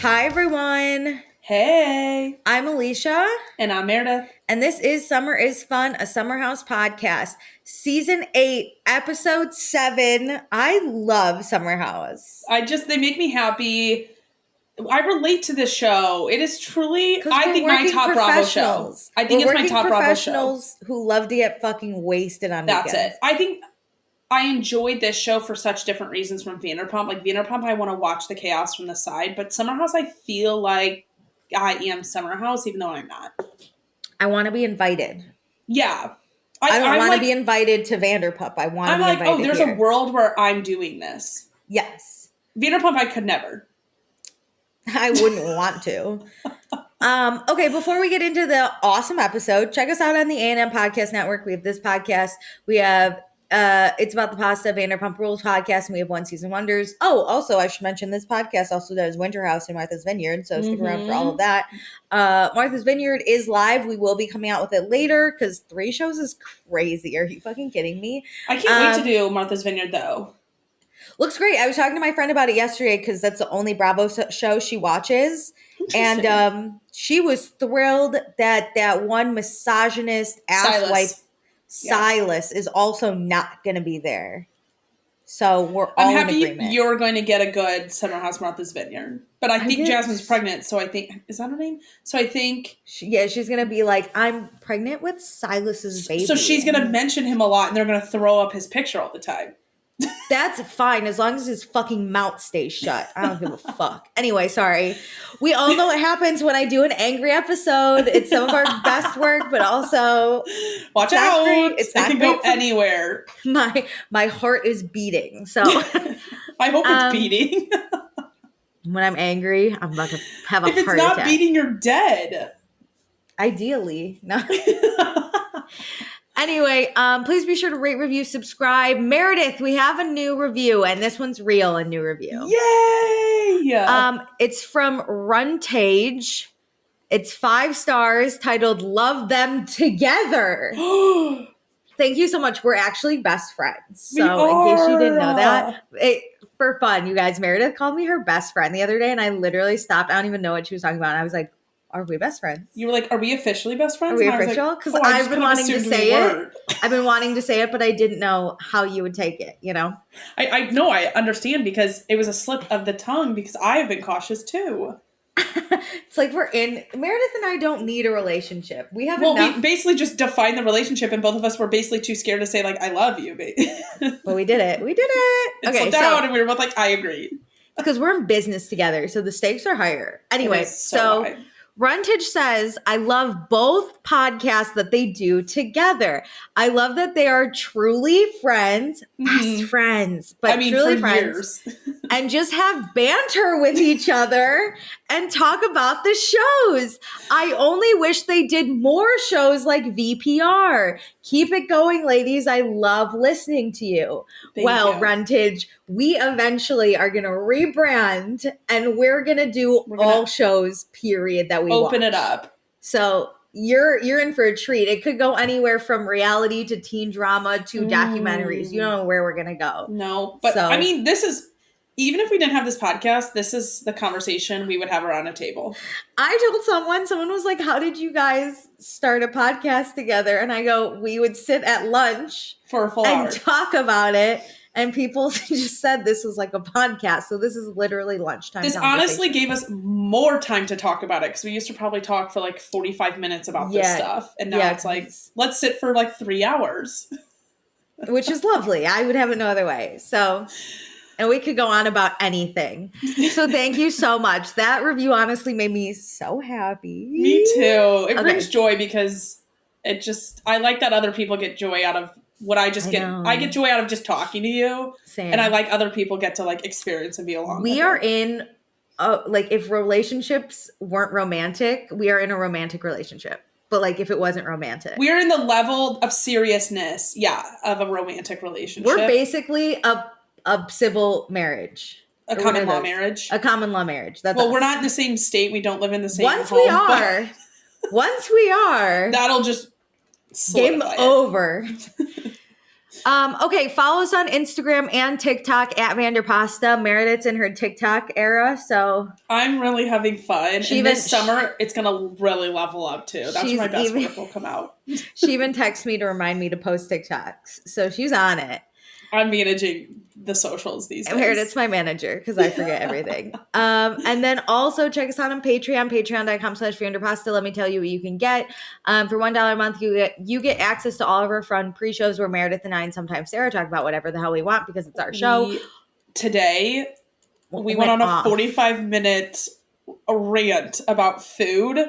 Hi, everyone. Hey. I'm Alicia. And I'm Meredith. And this is Summer is Fun, a Summer House podcast. Season 8, Episode 7. I love Summer House. They make me happy. I relate to this show. It is truly, I think, my top Bravo show. I think it's my top Bravo show. Professionals who love to get fucking wasted on weekends. That's it. I think I enjoyed this show for such different reasons from Vanderpump. Like Vanderpump, I want to watch the chaos from the side. But Summer House, I feel like I am Summer House, even though I'm not. I want to be invited. Yeah. I don't want to be invited to Vanderpump. I want to be invited. I'm like, there's a world where I'm doing this. Yes. Vanderpump, I could never. I wouldn't want to. Okay, before we get into the awesome episode, check us out on the A&M Podcast Network. We have this podcast. We have It's About the Pasta, Vanderpump Rules podcast, and we have One Season Wonders. Oh, also, I should mention this podcast also does Winter House and Martha's Vineyard, so stick around for all of that. Martha's Vineyard is live. We will be coming out with it later because 3 shows is crazy. Are you fucking kidding me? I can't wait to do Martha's Vineyard, though. Looks great. I was talking to my friend about it yesterday because that's the only Bravo show she watches. And she was thrilled that one misogynist asswipe Silas is also not going to be there. So we're all in agreement. I'm happy you're going to get a good Summer House Martha's Vineyard. But I think Jasmine's pregnant, so I think... Is that her name? So I think... she's going to be like, I'm pregnant with Silas's baby. So she's going to mention him a lot, and they're going to throw up his picture all the time. That's fine as long as his fucking mouth stays shut. I don't give a fuck. Anyway, sorry. We all know what happens when I do an angry episode. It's some of our best work, but also watch out. It can go anywhere. My heart is beating. So I hope it's beating. When I'm angry, I'm about to have a heart attack. If it's not beating, you're dead. Ideally. No. Anyway, please be sure to rate, review, subscribe. Meredith, we have a new review, and this one's real, a new review. Yay! It's from Runtage. It's 5 stars, titled "Love Them Together." Thank you so much. We're actually best friends. So in case you didn't know that, for fun, you guys, Meredith called me her best friend the other day, and I literally stopped. I don't even know what she was talking about. And I was like, are we best friends? You were like, are we officially best friends? Are we official? Because I've been wanting to say it. I've been wanting to say it, but I didn't know how you would take it, you know? I know, I understand because it was a slip of the tongue because I have been cautious too. It's like Meredith and I don't need a relationship. We have enough. We basically just defined the relationship and both of us were basically too scared to say like, I love you, baby. But we did it. It slipped out and we were both like, I agree. Because we're in business together, so the stakes are higher. Anyway, so high. Runtage says, I love both podcasts that they do together. I love that they are truly friends, best friends, but truly friends. Years. And just have banter with each other and talk about the shows. I only wish they did more shows like VPR. Keep it going, ladies. I love listening to you. Thank you. Runtage, we eventually are going to rebrand and we're going to do all shows, period, that we open watch. It up. So you're in for a treat. It could go anywhere from reality to teen drama to documentaries. You don't know where we're going to go. No, but I mean, this is... Even if we didn't have this podcast, this is the conversation we would have around a table. I told someone was like, how did you guys start a podcast together? And I go, we would sit at lunch for a full hour and talk about it. And people just said this was like a podcast. So this is literally lunchtime. This honestly gave us more time to talk about it because we used to probably talk for like 45 minutes about this stuff. And now it's like, let's sit for like 3 hours. Which is lovely. I would have it no other way. So... And we could go on about anything. So thank you so much. That review honestly made me so happy. Me too. It brings joy because I like that other people get joy out of what I just get. I get joy out of just talking to you. Same. And I like other people get to like experience and be along with We are in, like if relationships weren't romantic, we are in a romantic relationship. But like if it wasn't romantic. We're in the level of seriousness, of a romantic relationship. We're basically a civil marriage. A common law marriage. A common law marriage. That's we're not in the same state. We don't live in the same Once home. Once we are. That'll just game over. Okay, follow us on Instagram and TikTok at Vanderpasta. Meredith's in her TikTok era, so I'm really having fun. This summer, it's gonna really level up too. That's when my best work will come out. She even texts me to remind me to post TikToks, so she's on it. I'm managing the socials these days. Meredith's my manager because I forget everything. And then also check us out on Patreon, patreon.com/Vanderpasta. Let me tell you what you can get. For $1 a month, you get access to all of our fun pre-shows where Meredith and I and sometimes Ciara talk about whatever the hell we want because it's our show. Today, we went on a 45-minute rant about food,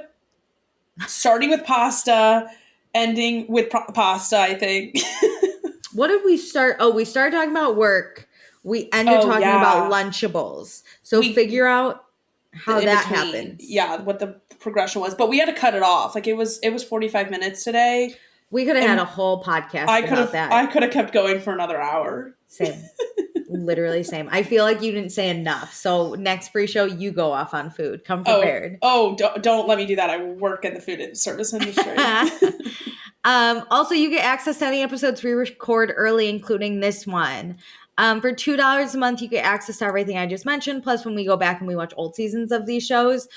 starting with pasta, ending with pasta, I think. What did we start? Oh, we started talking about work. We ended talking about Lunchables. So figure out how that happens. Yeah, what the progression was. But we had to cut it off. Like it was 45 minutes today. We could have had a whole podcast about that. I could have kept going for another hour. Same. Literally same. I feel like you didn't say enough. So next pre-show, you go off on food. Come prepared. Don't let me do that. I work in the food and service industry. Also, you get access to any episodes we record early, including this one. For $2 a month, you get access to everything I just mentioned. Plus, when we go back and we watch old seasons of these shows,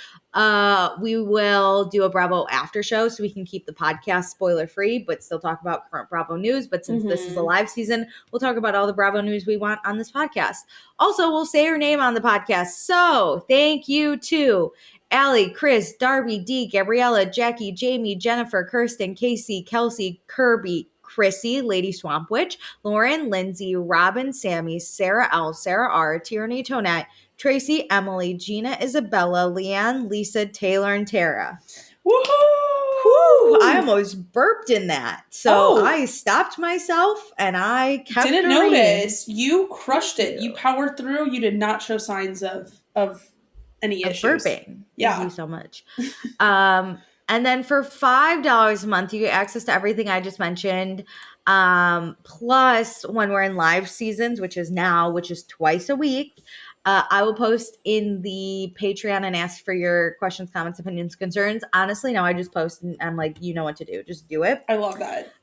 we will do a Bravo after show so we can keep the podcast spoiler free, but still talk about current Bravo news. But since this is a live season, we'll talk about all the Bravo news we want on this podcast. Also, we'll say her name on the podcast. So thank you to Allie, Chris, Darby, Dee, Gabriella, Jackie, Jamie, Jennifer, Kirsten, Casey, Kelsey, Kirby, Chrissy, Lady Swamp Witch, Lauren, Lindsay, Robin, Sammy, Sarah L, Sarah R, Tierney Tonette, Tracy, Emily, Gina, Isabella, Leanne, Lisa, Taylor, and Tara. Woohoo! Woo! I almost burped in that. So I stopped myself and I kept Didn't notice. You crushed it. You powered through. You did not show signs of any issues. Burping. Yeah. Thank you so much. And then for $5 a month, you get access to everything I just mentioned. Plus, when we're in live seasons, which is twice a week, I will post in the Patreon and ask for your questions, comments, opinions, concerns. Honestly, now I just post and I'm like, you know what to do. Just do it. I love that.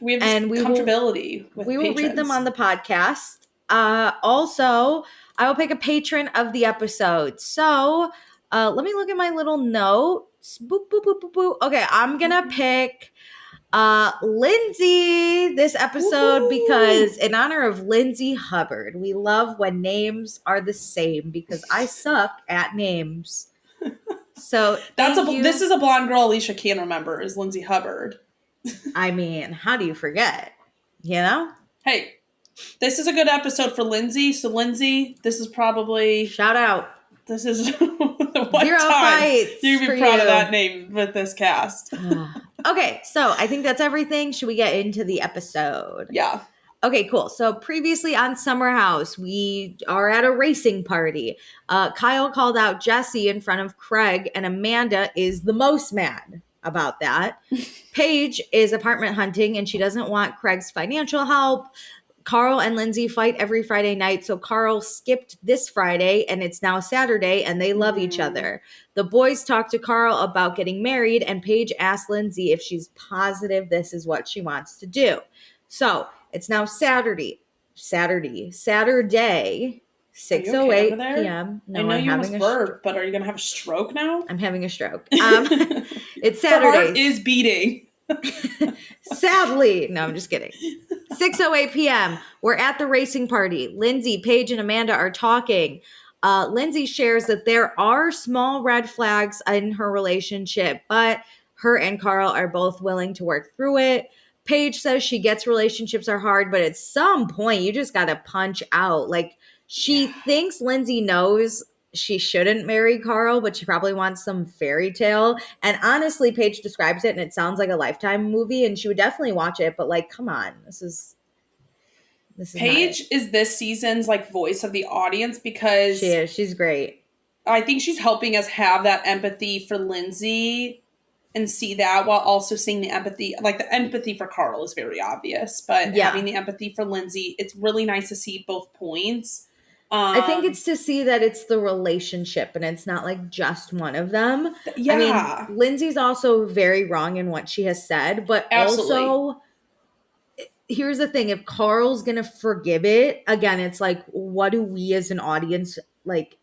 We have comfortability with we will read them on the podcast. Also, I will pick a patron of the episode. So let me look at my little notes. Boop, boop, boop, boop, boop. Okay, I'm going to pick Lindsay this episode because in honor of Lindsay Hubbard. We love when names are the same because I suck at names. So this is a blonde girl Alicia can remember is Lindsay Hubbard. I mean, how do you forget? You know? Hey, this is a good episode for Lindsay. So Lindsay, this is probably shout out. This is the one 0 time fights you can be proud of that name with this cast. Okay, so I think that's everything. Should we get into the episode? Yeah. Okay, cool. So previously on Summer House, we are at a racing party. Kyle called out Jesse in front of Craig, and Amanda is the most mad about that. Paige is apartment hunting, and she doesn't want Craig's financial help. Carl and Lindsay fight every Friday night, so Carl skipped this Friday, and it's now Saturday, and they love each other. The boys talk to Carl about getting married, and Paige asks Lindsay if she's positive this is what she wants to do. So it's now Saturday, 6:08 p.m. No, I know you almost burped, but are you going to have a stroke now? I'm having a stroke. It's Saturday. Her heart is beating. Sadly. No, I'm just kidding. 6:08 p.m. We're at the racing party. Lindsay, Paige, and Amanda are talking. Lindsay shares that there are small red flags in her relationship, but her and Carl are both willing to work through it. Paige says she gets relationships are hard, but at some point you just got to punch out. Like she thinks Lindsay knows she shouldn't marry Carl, but she probably wants some fairy tale. And honestly, Paige describes it and it sounds like a Lifetime movie and she would definitely watch it, but like, come on, this is Paige is this season's like voice of the audience because she is. She's great. I think she's helping us have that empathy for Lindsay and see that while also seeing the empathy. Like the empathy for Carl is very obvious, but having the empathy for Lindsay, it's really nice to see both points. I think it's to see that it's the relationship and it's not like just one of them. Yeah. I mean, Lindsay's also very wrong in what she has said, but also here's the thing. If Carl's going to forgive it, again, it's like, what do we as an audience, like,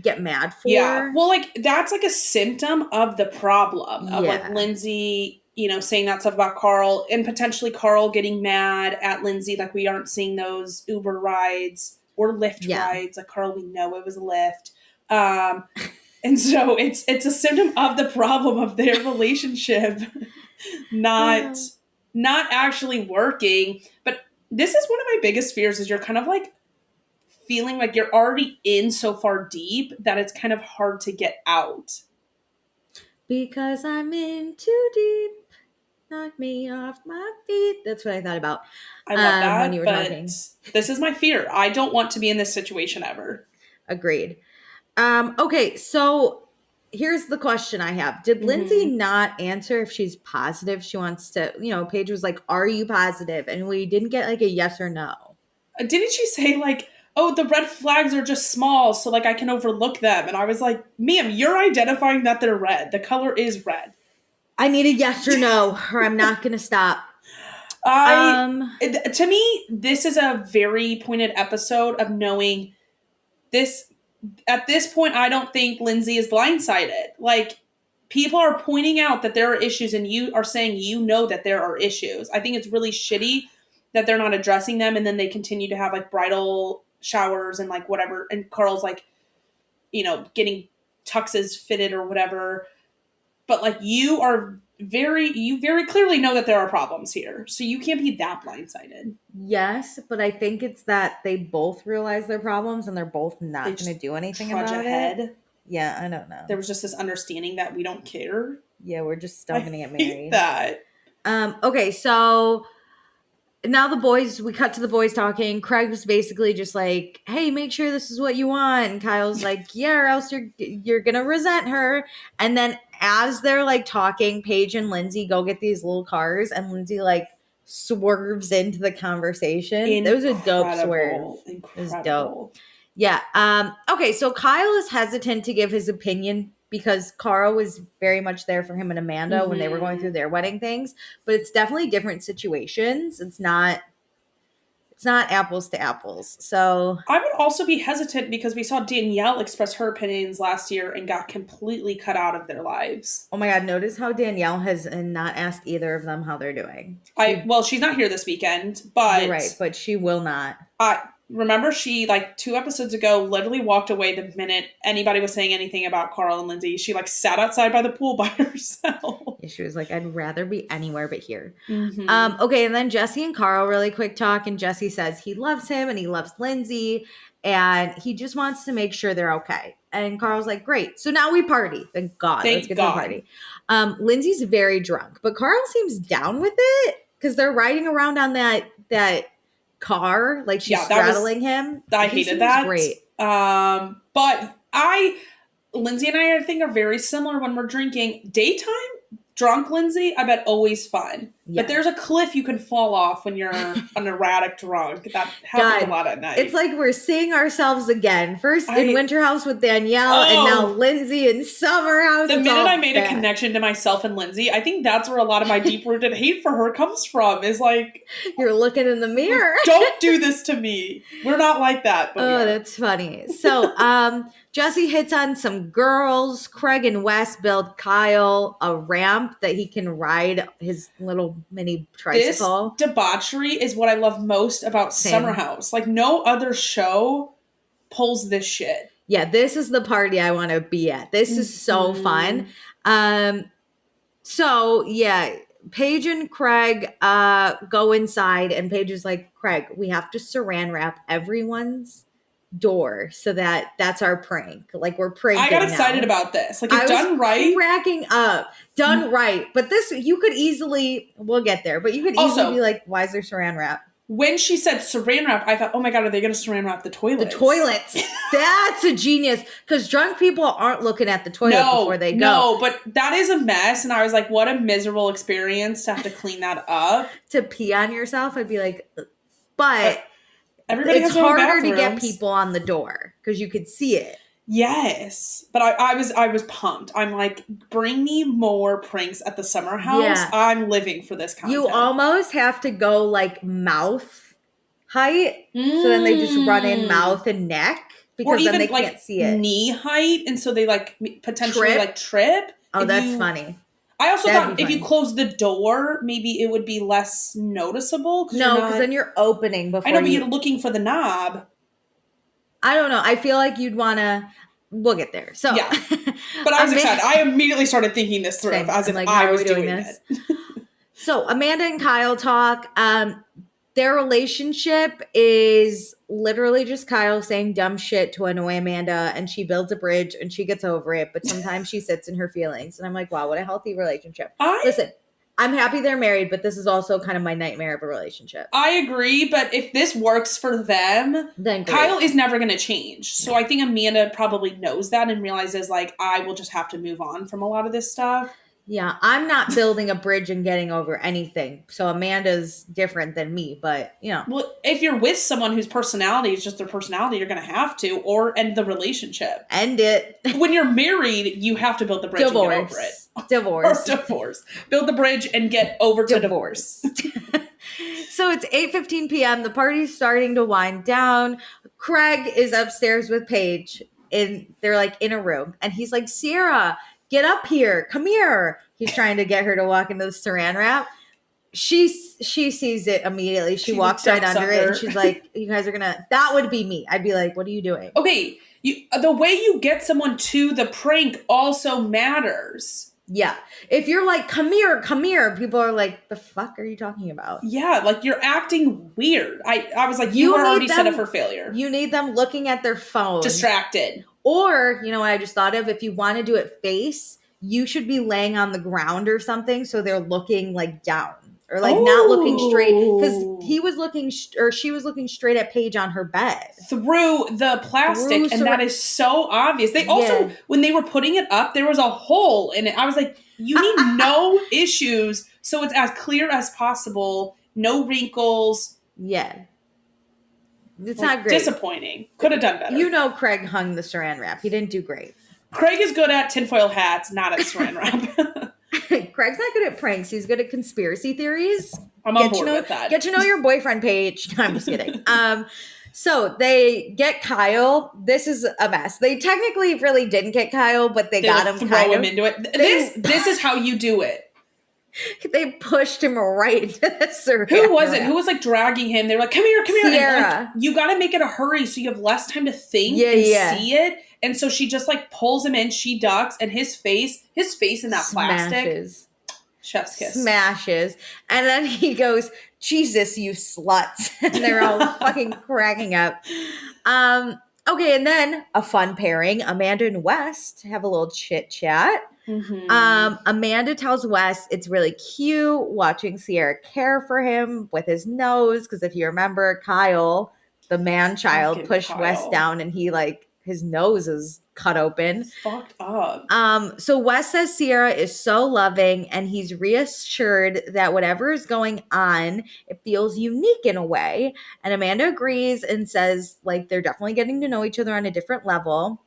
get mad for? Yeah. Well, like, that's like a symptom of the problem of like Lindsay, you know, saying that stuff about Carl and potentially Carl getting mad at Lindsay. Like, we aren't seeing those Uber rides or Lyft rides. Like, Carl, we know it was a Lyft. And so it's a symptom of the problem of their relationship not actually working. But this is one of my biggest fears is you're kind of like feeling like you're already in so far deep that it's kind of hard to get out. Because I'm in too deep, knock me off my feet. That's what I thought about. I love that when you were talking. This is my fear. I don't want to be in this situation ever. Agreed. Okay, so here's the question I have. Did Lindsay not answer if she's positive she wants to, you know, Paige was like, are you positive? And we didn't get like a yes or no. Didn't she say like, oh, the red flags are just small, so like I can overlook them? And I was like, ma'am, you're identifying that they're red. The color is red. I need a yes or no, or I'm not going to stop. To me, this is a very pointed episode of knowing this. At this point, I don't think Lindsay is blindsided. Like, people are pointing out that there are issues and you are saying you know that there are issues. I think it's really shitty that they're not addressing them and then they continue to have like bridal showers and like whatever. And Carl's like, you know, getting tuxes fitted or whatever. But like you very clearly know that there are problems here. So you can't be that blindsided. Yes, but I think it's that they both realize their problems and they're both not going to do anything about it. Yeah, I don't know. There was just this understanding that we don't care. Yeah, we're just still going to get married. Hate that. Okay, so now we cut to the boys talking. Craig was basically just like, hey, make sure this is what you want. And Kyle's like, yeah, or else you're going to resent her. And then as they're like talking, Paige and Lindsay go get these little cars and Lindsay like swerves into the conversation. It was a dope swerve. Incredible. It was dope. Yeah. Okay, so Kyle is hesitant to give his opinion because Carl was very much there for him and Amanda when they were going through their wedding things, but it's definitely different situations. It's not apples to apples. So I would also be hesitant because we saw Danielle express her opinions last year and got completely cut out of their lives. Oh my God. Notice how Danielle has not asked either of them how they're doing. Well, she's not here this weekend, but you're right, but she will not. Remember, she, like, 2 episodes ago, literally walked away the minute anybody was saying anything about Carl and Lindsay. She, like, sat outside by the pool by herself. Yeah, she was like, I'd rather be anywhere but here. Okay, and then Jesse and Carl really quick talk, and Jesse says he loves him and he loves Lindsay, and he just wants to make sure they're okay. And Carl's like, great. So now we party. Thank God. Let's get to the party. Lindsay's very drunk, but Carl seems down with it because they're riding around on that car, like she's straddling him. I hated that. Great. But Lindsay and I think are very similar when we're drinking. Daytime drunk Lindsay, I bet always fun. Yeah. But there's a cliff you can fall off when you're an erratic drunk. That happens a lot at night. It's like we're seeing ourselves again. First in Winter House with Danielle, and now Lindsay in Summer House. The minute I made a connection to myself and Lindsay, I think that's where a lot of my deep-rooted hate for her comes from. Is like, you're looking in the mirror. Don't do this to me. We're not like that. But that's funny. So, Jesse hits on some girls. Craig and Wes build Kyle a ramp that he can ride his little mini tricycle. This debauchery is what I love most about Summer House. Like, no other show pulls this shit. Yeah, this is the party I want to be at. This is so fun. So, yeah, Paige and Craig go inside, and Paige is like, Craig, we have to saran wrap everyone's door so that's our prank. Like, we're pranking. I got excited about this. Like, if done right, cracking up, done right. But this, you could easily, we'll get there, but you could easily be like, why is there saran wrap? When she said saran wrap, I thought, oh my God, are they going to saran wrap the toilets? The toilets. That's a genius. Because drunk people aren't looking at the toilet before they go. No, but that is a mess. And I was like, what a miserable experience to have to clean that up. To pee on yourself, I'd be like, but everybody it's harder to get people on the door because you could see it. Yes. But I was pumped. I'm like, bring me more pranks at the summer house. Yeah. I'm living for this content. You almost have to go like mouth height. So then they just run in mouth and neck. Because then they can't see it. Knee height. And so they like potentially trip. Oh, that's funny. I also thought if you close the door, maybe it would be less noticeable. No, because then you're opening before. I know, but you're looking for the knob. I don't know. I feel like you'd want to. We'll get there. So yeah, but I was excited. I immediately started thinking this through as if I was doing this. So Amanda and Kyle talk. Their relationship is literally just Kyle saying dumb shit to annoy Amanda, and she builds a bridge and she gets over it. But sometimes she sits in her feelings, and I'm like, wow, what a healthy relationship. Listen, I'm happy they're married, but this is also kind of my nightmare of a relationship. I agree, but if this works for them, then Kyle is never going to change. So I think Amanda probably knows that and realizes, like, I will just have to move on from a lot of this stuff. Yeah, I'm not building a bridge and getting over anything. So Amanda's different than me, but, you know. Well, if you're with someone whose personality is just their personality, you're going to have to, or end the relationship. End it. When you're married, you have to build the bridge and get over it. Divorce. Or divorce. Build the bridge and get over to divorce. So it's 8:15 p.m. The party's starting to wind down. Craig is upstairs with Paige. They're like in a room. And he's like, Ciara, get up here. Come here. He's trying to get her to walk into the saran wrap. She sees it immediately. She walks right under it. And she's like, you guys are going to, that would be me. I'd be like, what are you doing? Okay. The way you get someone to the prank also matters. Yeah. If you're like, come here, people are like, the fuck are you talking about? Yeah. Like you're acting weird. I was like, you are already set up for failure. You need them looking at their phone. Distracted. Or, you know what I just thought of? If you want to do it face, you should be laying on the ground or something so they're looking like down or like not looking straight. Because he was looking or she was looking straight at Paige on her bed. Through the plastic. And that is so obvious. They also, when they were putting it up, there was a hole in it. I was like, you need no issues. So it's as clear as possible. No wrinkles. Yeah. It's not great. Disappointing. Could have done better. You know Craig hung the saran wrap. He didn't do great. Craig is good at tinfoil hats, not at saran wrap. Craig's not good at pranks. He's good at conspiracy theories. I'm on board with that. Get to know your boyfriend, Paige. No, I'm just kidding. So they get Kyle. This is a mess. They technically really didn't get Kyle, but they got him. Throw him into it. This is how you do it. They pushed him right into the saran. Who was it? Who was like dragging him? They were like, come here. Ciara. And, like, you got to make it a hurry so you have less time to think and see it. And so she just like pulls him in. She ducks, and his face in that plastic. Chef's kiss. Smashes. And then he goes, Jesus, you sluts. And they're all fucking cracking up. Okay, and then a fun pairing. Amanda and West have a little chit chat. Mm-hmm. Amanda tells Wes it's really cute watching Ciara care for him with his nose, because if you remember, Kyle, the man-child, pushed Wes down and he like his nose is cut open. Fucked up. So Wes says Ciara is so loving, and he's reassured that whatever is going on, it feels unique in a way. And Amanda agrees and says like they're definitely getting to know each other on a different level.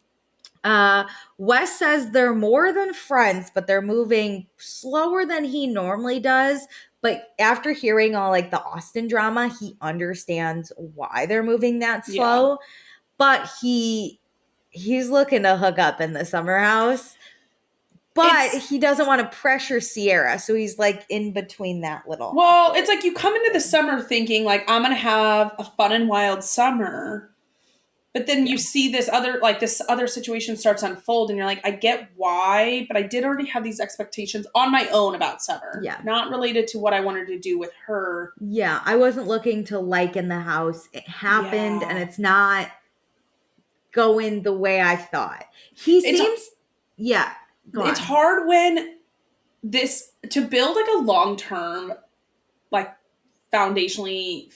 Wes says they're more than friends, but they're moving slower than he normally does. But after hearing all like the Austin drama, he understands why they're moving that slow. Yeah. But he's looking to hook up in the summer house. But he doesn't want to pressure Ciara, so he's like in between that little. Well, it's like you come into the summer thinking like I'm gonna have a fun and wild summer. But then you see this other situation starts to unfold, and you're like, I get why, but I did already have these expectations on my own about summer. Yeah. Not related to what I wanted to do with her. Yeah. I wasn't looking to like in the house. It happened, and it's not going the way I thought. It's hard when to build like a long-term, like foundationally,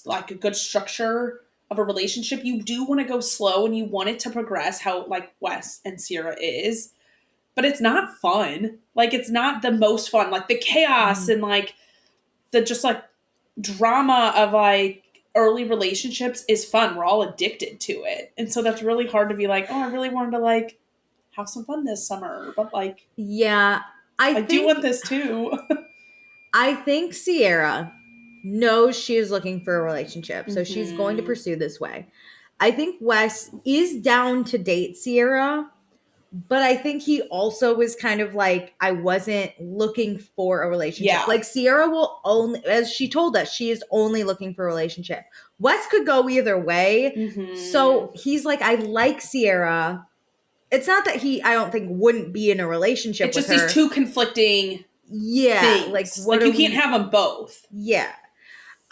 like a good structure of a relationship. You do want to go slow and you want it to progress how like Wes and Ciara is, but it's not fun. Like it's not the most fun, like the chaos and like the just like drama of like early relationships is fun. We're all addicted to it. And so that's really hard to be like, oh, I really wanted to like have some fun this summer. But like, yeah, I do want this too. I think Ciara knows she is looking for a relationship. So she's going to pursue this way. I think Wes is down to date Ciara, but I think he also was kind of like, I wasn't looking for a relationship. Yeah. Like Ciara will only, as she told us, she is only looking for a relationship. Wes could go either way. So he's like, I like Ciara. It's not that I don't think wouldn't be in a relationship with her. It's just these two conflicting things. Like you can't have them both. Yeah.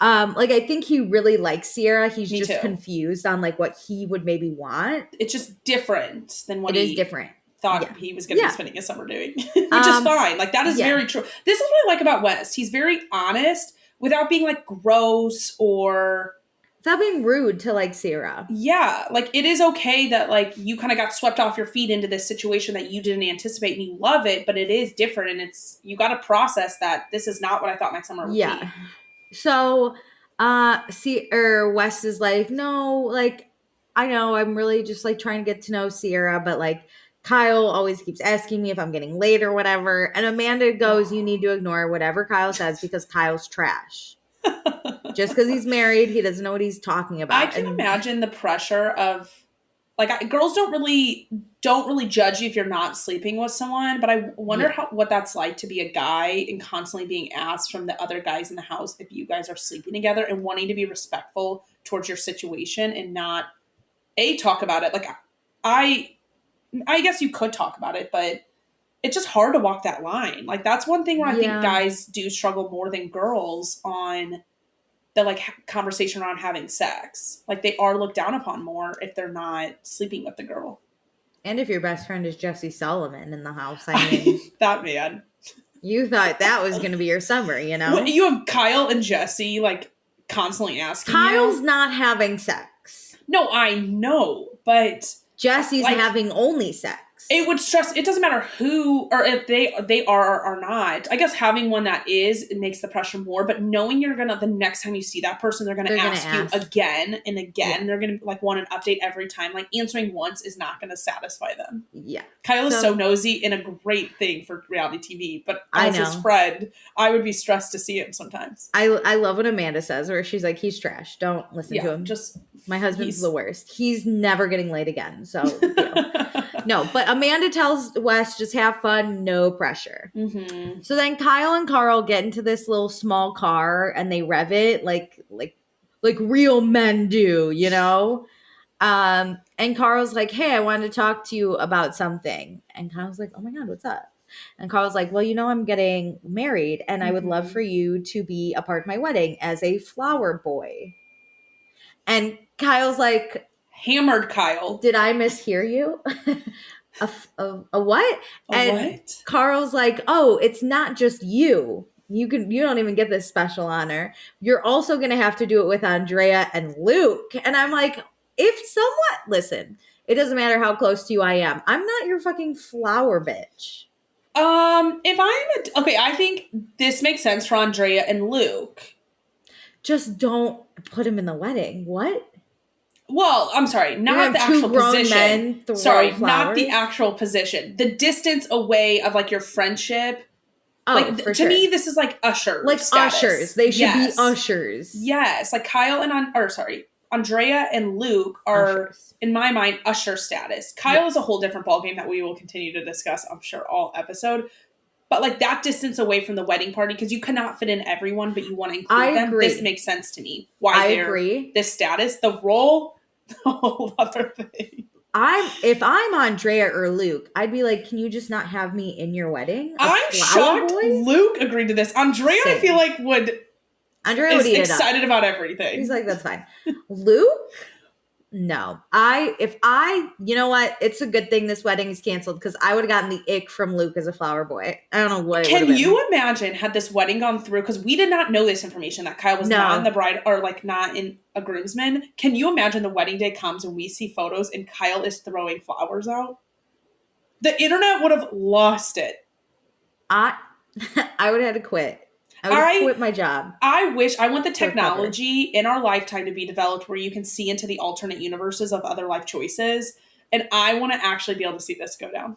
Like I think he really likes Ciara. He's just too. Confused on like what he would maybe want. It's just different than what is different. Thought he was going to be spending his summer doing, which is fine. Like that is very true. This is what I like about Wes. He's very honest without being like gross or without being rude to like Ciara. Yeah, like it is okay that like you kind of got swept off your feet into this situation that you didn't anticipate and you love it, but it is different and you got to process that this is not what I thought my summer would be. So, Wes is like, no, like I know I'm really just like trying to get to know Ciara, but like Kyle always keeps asking me if I'm getting late or whatever. And Amanda goes, you need to ignore whatever Kyle says because Kyle's trash. Just because he's married, he doesn't know what he's talking about. I can imagine the pressure of like girls don't really judge you if you're not sleeping with someone, but I wonder what that's like to be a guy and constantly being asked from the other guys in the house if you guys are sleeping together and wanting to be respectful towards your situation and not talk about it. Like I guess you could talk about it, but it's just hard to walk that line. Like that's one thing where I think guys do struggle more than girls on the like conversation around having sex. Like they are looked down upon more if they're not sleeping with the girl. And if your best friend is Jesse Solomon in the house, I mean, that man. You thought that was going to be your summer, you know? You have Kyle and Jesse like constantly asking. Kyle's not having sex. No, I know, but Jesse's like, having only sex. It would stress. It doesn't matter who or if they are or are not. I guess having one that it makes the pressure more. But knowing you're gonna the next time you see that person, they're gonna ask you again and again. Yeah. They're gonna like want an update every time. Like answering once is not gonna satisfy them. Yeah, Kyle is so nosy and a great thing for reality TV. But as his friend, I would be stressed to see him sometimes. I love what Amanda says, where she's like, "He's trash. Don't listen to him. Just my husband's the worst. He's never getting laid again." So. No, but Amanda tells Wes, just have fun, no pressure. Mm-hmm. So then Kyle and Carl get into this little small car and they rev it like real men do, you know? And Carl's like, hey, I wanted to talk to you about something. And Kyle's like, oh my God, what's up? And Carl's like, well, you know, I'm getting married and I would love for you to be a part of my wedding as a flower boy. And Kyle's like, hammered Kyle. Did I mishear you? a what? What? Carl's like, oh, it's not just you. You don't even get this special honor. You're also going to have to do it with Andrea and Luke. And I'm like, listen, it doesn't matter how close to you I am. I'm not your fucking flower bitch. I think this makes sense for Andrea and Luke. Just don't put him in the wedding. What? Well, I'm sorry, not the actual position. Not the actual position. The distance away of like your friendship. Oh, like to me, this is like ushers. Like status. Ushers. They should be ushers. Yes. Like Kyle and Andrea and Luke are, ushers. In my mind, usher status. Kyle is a whole different ballgame that we will continue to discuss, I'm sure, all episode. But like that distance away from the wedding party, because you cannot fit in everyone, but you want to include them. Agree. This makes sense to me. Why agree. This status, the role, a whole other thing. If I'm Andrea or Luke, I'd be like, can you just not have me in your wedding? I'm shocked Luke agreed to this. Andrea, I feel like Andrea would eat excited about everything. He's like, that's fine. Luke? No. You know what? It's a good thing this wedding is canceled because I would have gotten the ick from Luke as a flower boy. I don't know what. Can you imagine had this wedding gone through? Because we did not know this information that Kyle was not in the bride or like not in a groomsman. Can you imagine the wedding day comes and we see photos and Kyle is throwing flowers out? The internet would have lost it. I would have had to quit. I would have quit my job. I want the technology in our lifetime to be developed where you can see into the alternate universes of other life choices. And I want to actually be able to see this go down.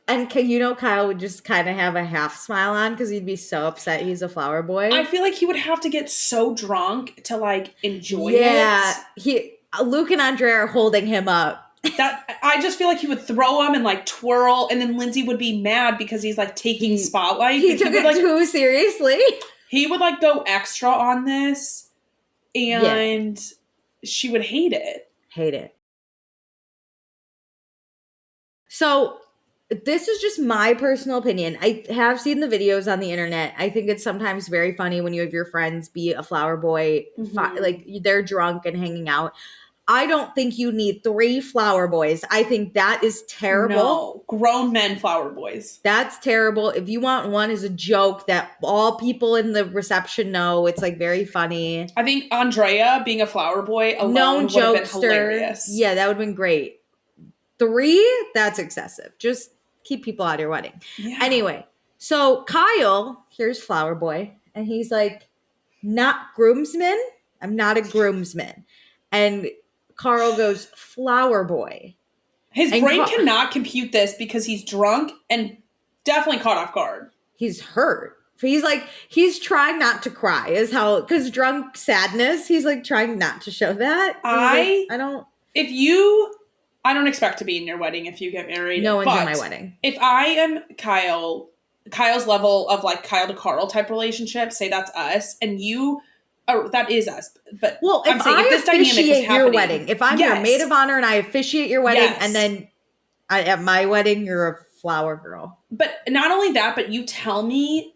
And Kyle would just kind of have a half smile on because he'd be so upset he's a flower boy. I feel like he would have to get so drunk to like enjoy it. Yeah, Luke and Andrea are holding him up. That I just feel like he would throw him and like twirl, and then Lindsay would be mad because he's like taking spotlight. He took it too seriously. He would like go extra on this, and she would hate it. Hate it. So this is just my personal opinion. I have seen the videos on the internet. I think it's sometimes very funny when you have your friends be a flower boy, like they're drunk and hanging out. I don't think you need 3 flower boys. I think that is terrible. No, grown men flower boys. That's terrible. If you want one as a joke that all people in the reception know, it's like very funny. I think Andrea being a flower boy alone would have been hilarious. Yeah, that would have been great. 3, that's excessive. Just keep people out of your wedding. Yeah. Anyway, so Kyle, here's flower boy, and he's like, not groomsman. I'm not a groomsman. And Carl goes, flower boy. His brain cannot compute this because he's drunk and definitely caught off guard. He's hurt. He's trying not to cry because drunk sadness, he's like trying not to show that. I don't expect to be in your wedding if you get married. No one's in my wedding. If I am Kyle's level of like Kyle to Carl type relationship, say that's us, and you, that is us. But if this officiate your wedding, if I'm your maid of honor and I officiate your wedding, and then at my wedding you're a flower girl. But not only that, but you tell me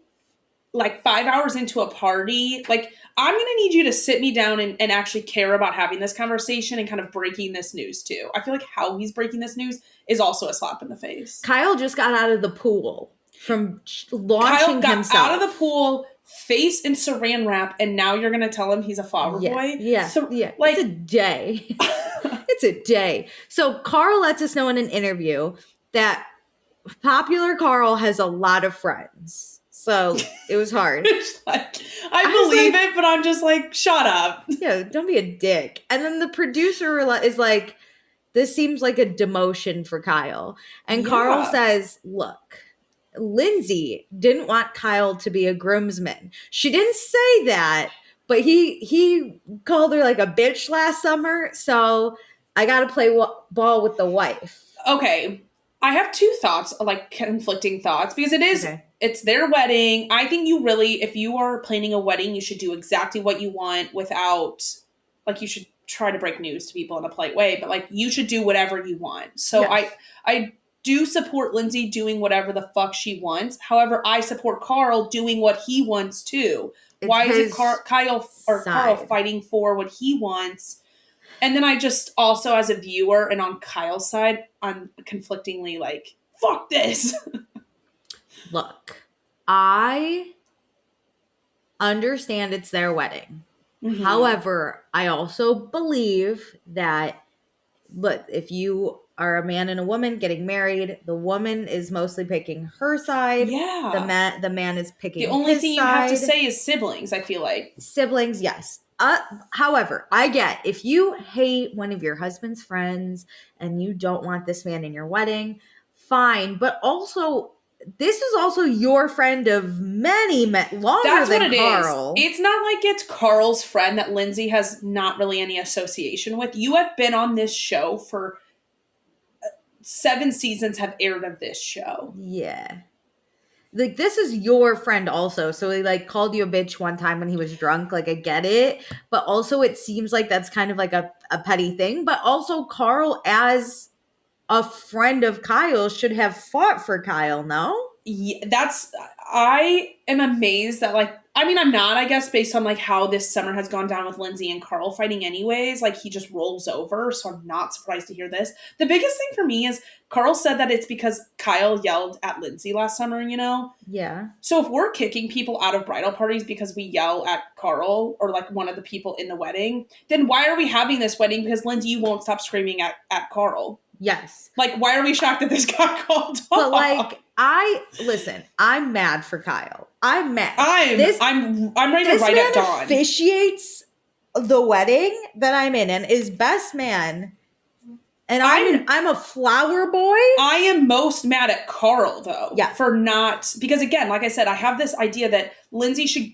like 5 hours into a party, like I'm going to need you to sit me down and actually care about having this conversation and kind of breaking this news too. I feel like how he's breaking this news is also a slap in the face. Kyle just got out of the pool from launching himself. Out of the pool, face in saran wrap, and now you're going to tell him he's a flower boy? Yeah. Like, it's a day. It's a day. So Carl lets us know in an interview that popular Carl has a lot of friends. So it was hard. I believe it, but I'm just like, shut up. Yeah, don't be a dick. And then the producer is like, this seems like a demotion for Kyle. And Carl says, look, Lindsay didn't want Kyle to be a groomsman. She didn't say that, but he called her like a bitch last summer. So I got to play ball with the wife. Okay. I have 2 thoughts, like conflicting thoughts, because it's their wedding. I think if you are planning a wedding, you should do exactly what you want without, like, you should try to break news to people in a polite way, but like, you should do whatever you want. So I do support Lindsay doing whatever the fuck she wants. However, I support Carl doing what he wants too. Why is it Carl fighting for what he wants? And then I just also, as a viewer and on Kyle's side, I'm conflictingly like, fuck this. Look, I understand it's their wedding. Mm-hmm. However, I also believe that, look, if you are a man and a woman getting married, the woman is mostly picking her side. Yeah. The man is picking his side. The only thing you have to say is siblings, I feel like. Siblings, yes. However, I get if you hate one of your husband's friends and you don't want this man in your wedding, fine. But also, this is also your friend of many men, longer than Carl. It's not like it's Carl's friend that Lindsay has not really any association with. You have been on this show for 7 seasons have aired of this show. Yeah. Like, this is your friend also. So he like called you a bitch one time when he was drunk. Like, I get it. But also it seems like that's kind of like a petty thing. But also Carl, as a friend of Kyle, should have fought for Kyle, no? Yeah, I am amazed that, like, I mean, I'm not, I guess, based on like how this summer has gone down with Lindsay and Carl fighting anyways. Like, he just rolls over. So I'm not surprised to hear this. The biggest thing for me is Carl said that it's because Kyle yelled at Lindsay last summer, you know? Yeah. So if we're kicking people out of bridal parties because we yell at Carl or like one of the people in the wedding, then why are we having this wedding? Because Lindsay, you won't stop screaming at Carl. Yes. Like, why are we shocked that this got called off? But like, I'm mad for Kyle. I'm mad. I'm ready to write at dawn. This man officiates the wedding that I'm in and is best man. And I'm a flower boy. I am most mad at Carl, though. Yeah. For not, because again, like I said, I have this idea that Lindsay should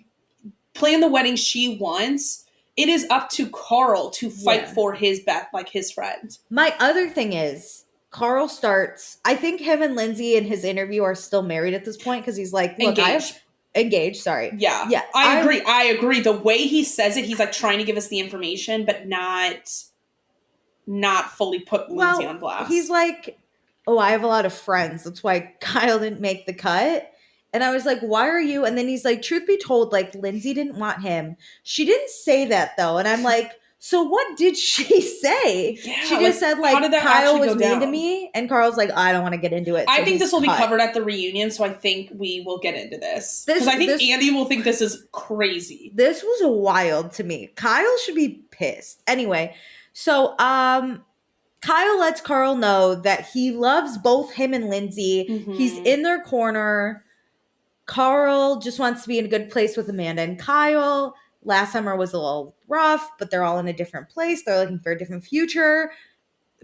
plan the wedding she wants. It is up to Carl to fight for his his friend. My other thing is, Carl starts, I think him and Lindsay in his interview are still married at this point because he's like, look, engaged, sorry. Yeah. Yeah. I agree. The way he says it, he's like trying to give us the information, but not fully put Lindsay on blast. He's like, oh, I have a lot of friends. That's why Kyle didn't make the cut. And I was like, why are you? And then he's like, truth be told, like, Lindsay didn't want him. She didn't say that, though. And I'm like, so what did she say? Yeah, she just said, like, Kyle was mean to me. And Carl's like, I don't want to get into it. So I think this will be covered at the reunion. So I think we will get into this. Because I think Andy will think this is crazy. This was wild to me. Kyle should be pissed. Anyway, so Kyle lets Carl know that he loves both him and Lindsay. Mm-hmm. He's in their corner. Carl just wants to be in a good place with Amanda and Kyle. Last summer was a little rough, but they're all in a different place. They're looking for a different future.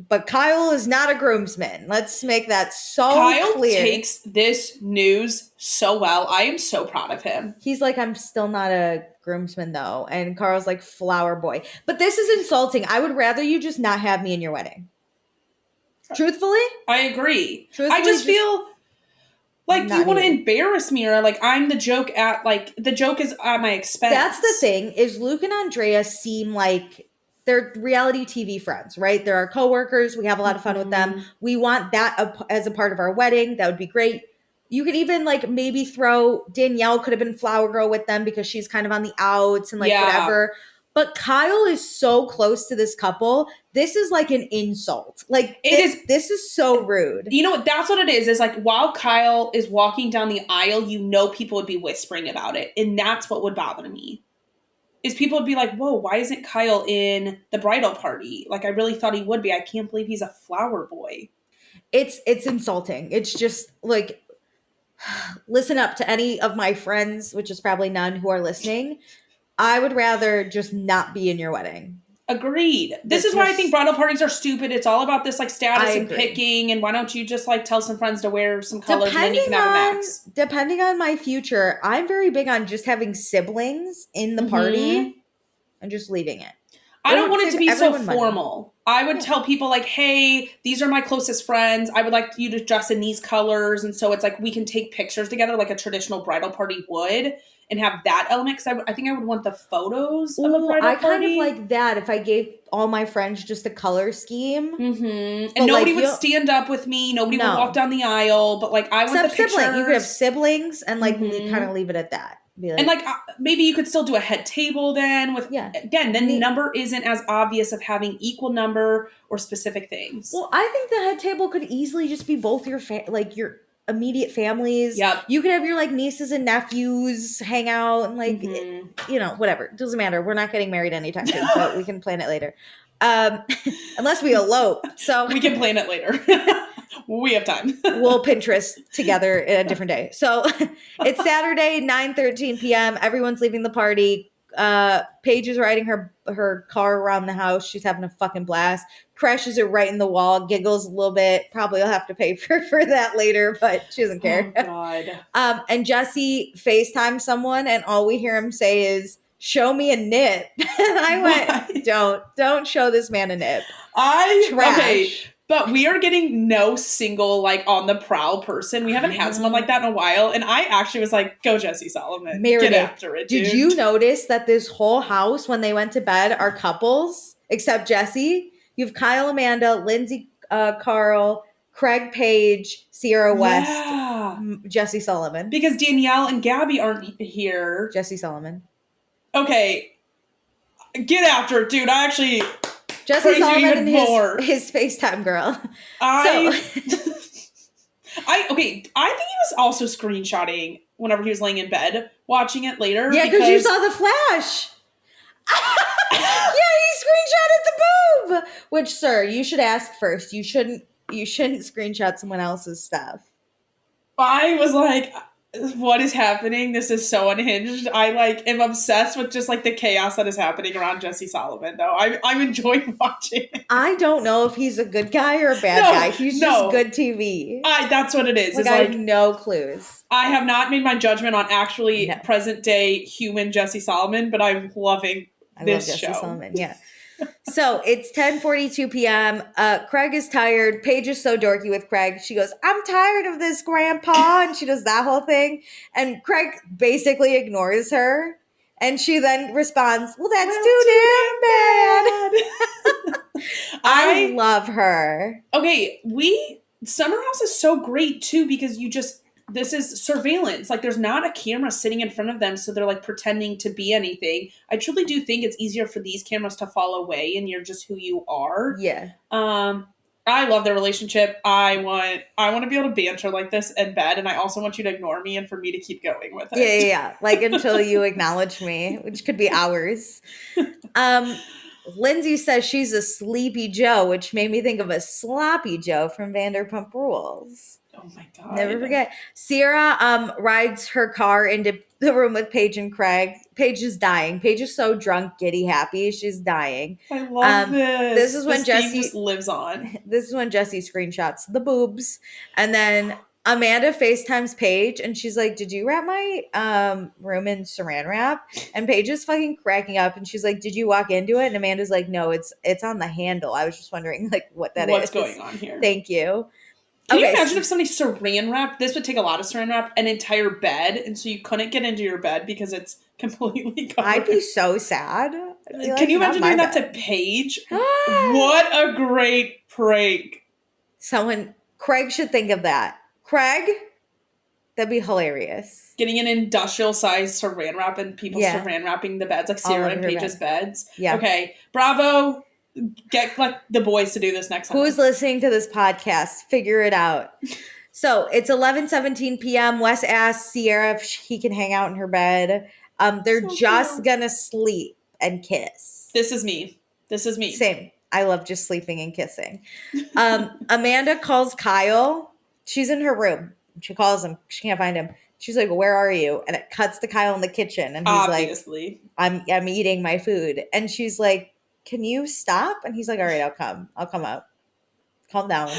But Kyle is not a groomsman. Let's make that so clear. Kyle takes this news so well. I am so proud of him. He's like, I'm still not a groomsman, though. And Carl's like, flower boy. But this is insulting. I would rather you just not have me in your wedding. Truthfully? I agree. I just feel like you want to embarrass me, or like I'm the joke at, like, the joke is at my expense. That's the thing, is Luke and Andrea seem like they're reality TV friends, right? They're our coworkers. We have a lot of fun with them. We want that as a part of our wedding. That would be great. You could even like maybe throw Danielle could have been flower girl with them because she's kind of on the outs and like whatever. But Kyle is so close to this couple. This is like an insult. Like this is so rude. You know what? That's what it is. Is like while Kyle is walking down the aisle, you know people would be whispering about it. And that's what would bother me. Is people would be like, whoa, why isn't Kyle in the bridal party? Like, I really thought he would be. I can't believe he's a flower boy. It's insulting. It's just like, listen up to any of my friends, which is probably none who are listening. I would rather just not be in your wedding. Agreed. This is why I think bridal parties are stupid. It's all about this like status and picking. And why don't you just like tell some friends to wear some colors and then you can have a max? Depending on my future, I'm very big on just having siblings in the party and just leaving it. I don't want it to be so formal. I would tell people like, hey, these are my closest friends. I would like you to dress in these colors. And so it's like we can take pictures together like a traditional bridal party would. And have that element, because I think I would want the photos of a bridal party. I kind of like that if I gave all my friends just a color scheme. Mm-hmm. And nobody would stand up with me. Nobody would walk down the aisle. But like I want the pictures. You could have siblings and like kind of leave it at that. Be like, and like maybe you could still do a head table then with again. Then the number isn't as obvious of having equal number or specific things. Well, I think the head table could easily just be both your your immediate families. Yep. You could have your like nieces and nephews hang out and like whatever. It doesn't matter. We're not getting married anytime soon, so we can plan it later. Unless we elope. So we can plan it later. We have time. We'll Pinterest together a different day. So it's Saturday, 9:13 p.m. Everyone's leaving the party. Paige is riding her car around the house. She's having a fucking blast. Crashes it right in the wall, giggles a little bit. Probably I'll have to pay for that later, but she doesn't care. Oh, God. And Jesse FaceTimes someone, and all we hear him say is, show me a nip. And I went, don't show this man a nip. Trash. Okay. But we are getting no single, like, on the prowl person. We haven't had someone like that in a while. And I actually was like, go Jesse Solomon. Meredith, get after it, dude. Did you notice that this whole house, when they went to bed, are couples? Except Jesse. You have Kyle, Amanda, Lindsay, Carl, Craig Page, Ciara West, Jesse Solomon. Because Danielle and Gabby aren't here. Jesse Solomon. Okay. Get after it, dude. I actually... Jesse Solomon and his FaceTime girl. I think he was also screenshotting whenever he was laying in bed, watching it later. Yeah, because you saw the flash. Yeah, he screenshotted the boob. Which, sir, you should ask first. You shouldn't screenshot someone else's stuff. I was like, what is happening? This is so unhinged. I like am obsessed with just like the chaos that is happening around Jesse Solomon though. I'm enjoying watching it. I don't know if he's a good guy or a bad guy. He's just good TV. That's what it is. Like, I have no clues. I have not made my judgment on actually present day human Jesse Solomon, but I'm loving this show. Jesse Solomon, yeah. So it's 10:42 p.m. Craig is tired. Paige is so dorky with Craig. She goes, I'm tired of this, Grandpa. And she does that whole thing. And Craig basically ignores her. And she then responds, well, that's too damn bad. I love her. Okay, Summer House is so great too because this is surveillance. Like, there's not a camera sitting in front of them, so they're like pretending to be anything. I truly do think it's easier for these cameras to fall away and you're just who you are. Yeah. I love their relationship. I want to be able to banter like this in bed, and I also want you to ignore me and for me to keep going with it. Yeah. Like, until you acknowledge me, which could be hours. Lindsay says she's a sleepy Joe, which made me think of a sloppy Joe from Vanderpump Rules. Oh my God. Never forget. Ciara rides her car into the room with Paige and Craig. Paige is dying. Paige is so drunk, giddy, happy. She's dying. I love this. This is when Jesse just lives on. This is when Jesse screenshots the boobs. And then Amanda FaceTimes Paige and she's like, did you wrap my room in saran wrap? And Paige is fucking cracking up and she's like, did you walk into it? And Amanda's like, no, it's on the handle. I was just wondering like what that What's is. What's going on here? Thank you. Can you imagine if somebody saran wrapped, this would take a lot of saran wrap, an entire bed, and so you couldn't get into your bed because it's completely covered. I'd be so sad. Like, can you imagine doing that to Paige? What a great prank. Craig should think of that. Craig, that'd be hilarious. Getting an industrial-sized saran wrap and people saran wrapping the beds, like Ciara and Paige's beds. Yeah. Okay, bravo. Get like the boys to do this next time. Who's listening to this podcast? Figure it out. So it's 11:17 p.m. Wes asks Ciara if he can hang out in her bed. They're just gonna sleep and kiss. This is me. Same. I love just sleeping and kissing. Amanda calls Kyle. She's in her room. She calls him. She can't find him. She's like, where are you? And it cuts to Kyle in the kitchen. And he's like, I'm eating my food. And she's like, can you stop? And he's like, all right, I'll come out. Calm down.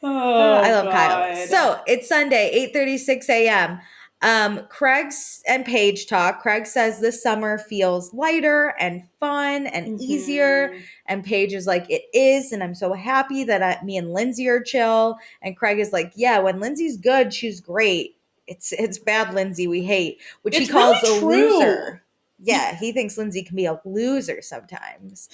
I love Kyle. So it's Sunday, 8:36 a.m. Craig and Paige talk. Craig says this summer feels lighter and fun and easier. And Paige is like, it is. And I'm so happy that me and Lindsay are chill. And Craig is like, yeah, when Lindsay's good, she's great. It's bad Lindsay we hate, which he calls a loser. Yeah, he thinks Lindsay can be a loser sometimes.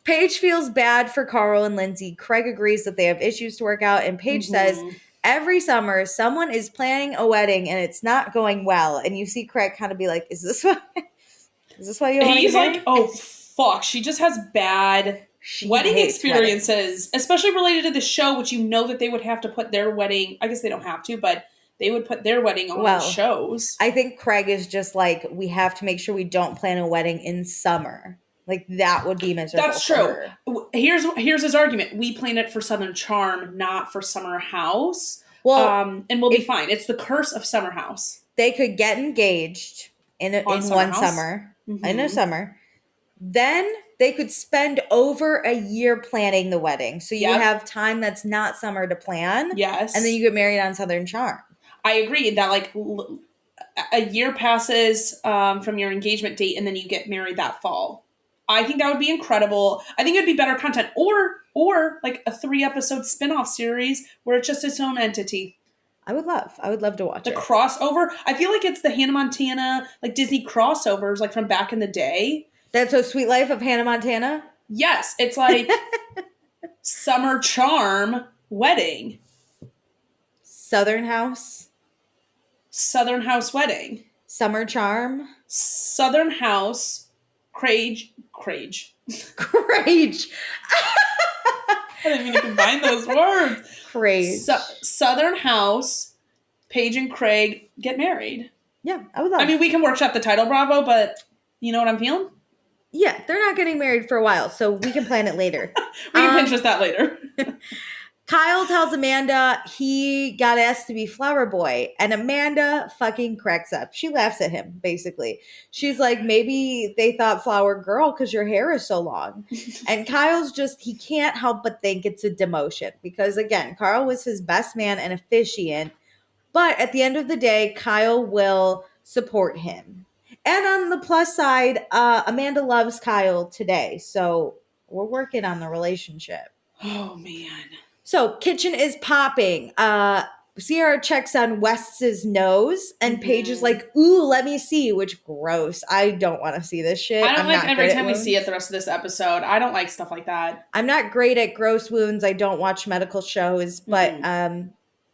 Paige feels bad for Carl and Lindsay. Craig agrees that they have issues to work out. And Paige says, every summer, someone is planning a wedding and it's not going well. And you see Craig kind of be like, is this why you want to He's like, oh, fuck. She just has bad wedding experiences, especially related to the show, which you know that they would have to put their wedding. I guess they don't have to, but they would put their wedding on the shows. I think Craig is just like, we have to make sure we don't plan a wedding in summer. Like, that would be miserable. That's true. Here's his argument. We plan it for Southern Charm, not for Summer House. Well, and we'll be fine. It's the curse of Summer House. They could get engaged in one summer, in a summer. Then they could spend over a year planning the wedding. So you have time that's not summer to plan. Yes. And then you get married on Southern Charm. I agree that like a year passes from your engagement date and then you get married that fall. I think that would be incredible. I think it'd be better content or like a 3-episode spinoff series where it's just its own entity. I would love to watch it. The crossover. I feel like it's the Hannah Montana, like Disney crossovers, like from back in the day. That's So Sweet Life of Hannah Montana? Yes. It's like Summer Charm wedding. Southern House wedding. Summer Charm. Southern House. Crage. I didn't mean to combine those words. Crage. Southern House. Paige and Craig get married. Yeah, I would love. I mean, we can workshop the title, Bravo, but you know what I'm feeling? Yeah, they're not getting married for a while, so we can plan it later. We can Pinterest that later. Kyle tells Amanda he got asked to be flower boy, and Amanda fucking cracks up. She laughs at him, basically. She's like, maybe they thought flower girl because your hair is so long. And Kyle's just, he can't help but think it's a demotion because, again, Carl was his best man and officiant. But at the end of the day, Kyle will support him. And on the plus side, Amanda loves Kyle today. So we're working on the relationship. Oh, man. So kitchen is popping. Ciara checks on Wes's nose, and Paige is like, ooh, let me see, which gross. I don't want to see this shit. I don't like every time we see it the rest of this episode. I don't like stuff like that. I'm not great at gross wounds. I don't watch medical shows, but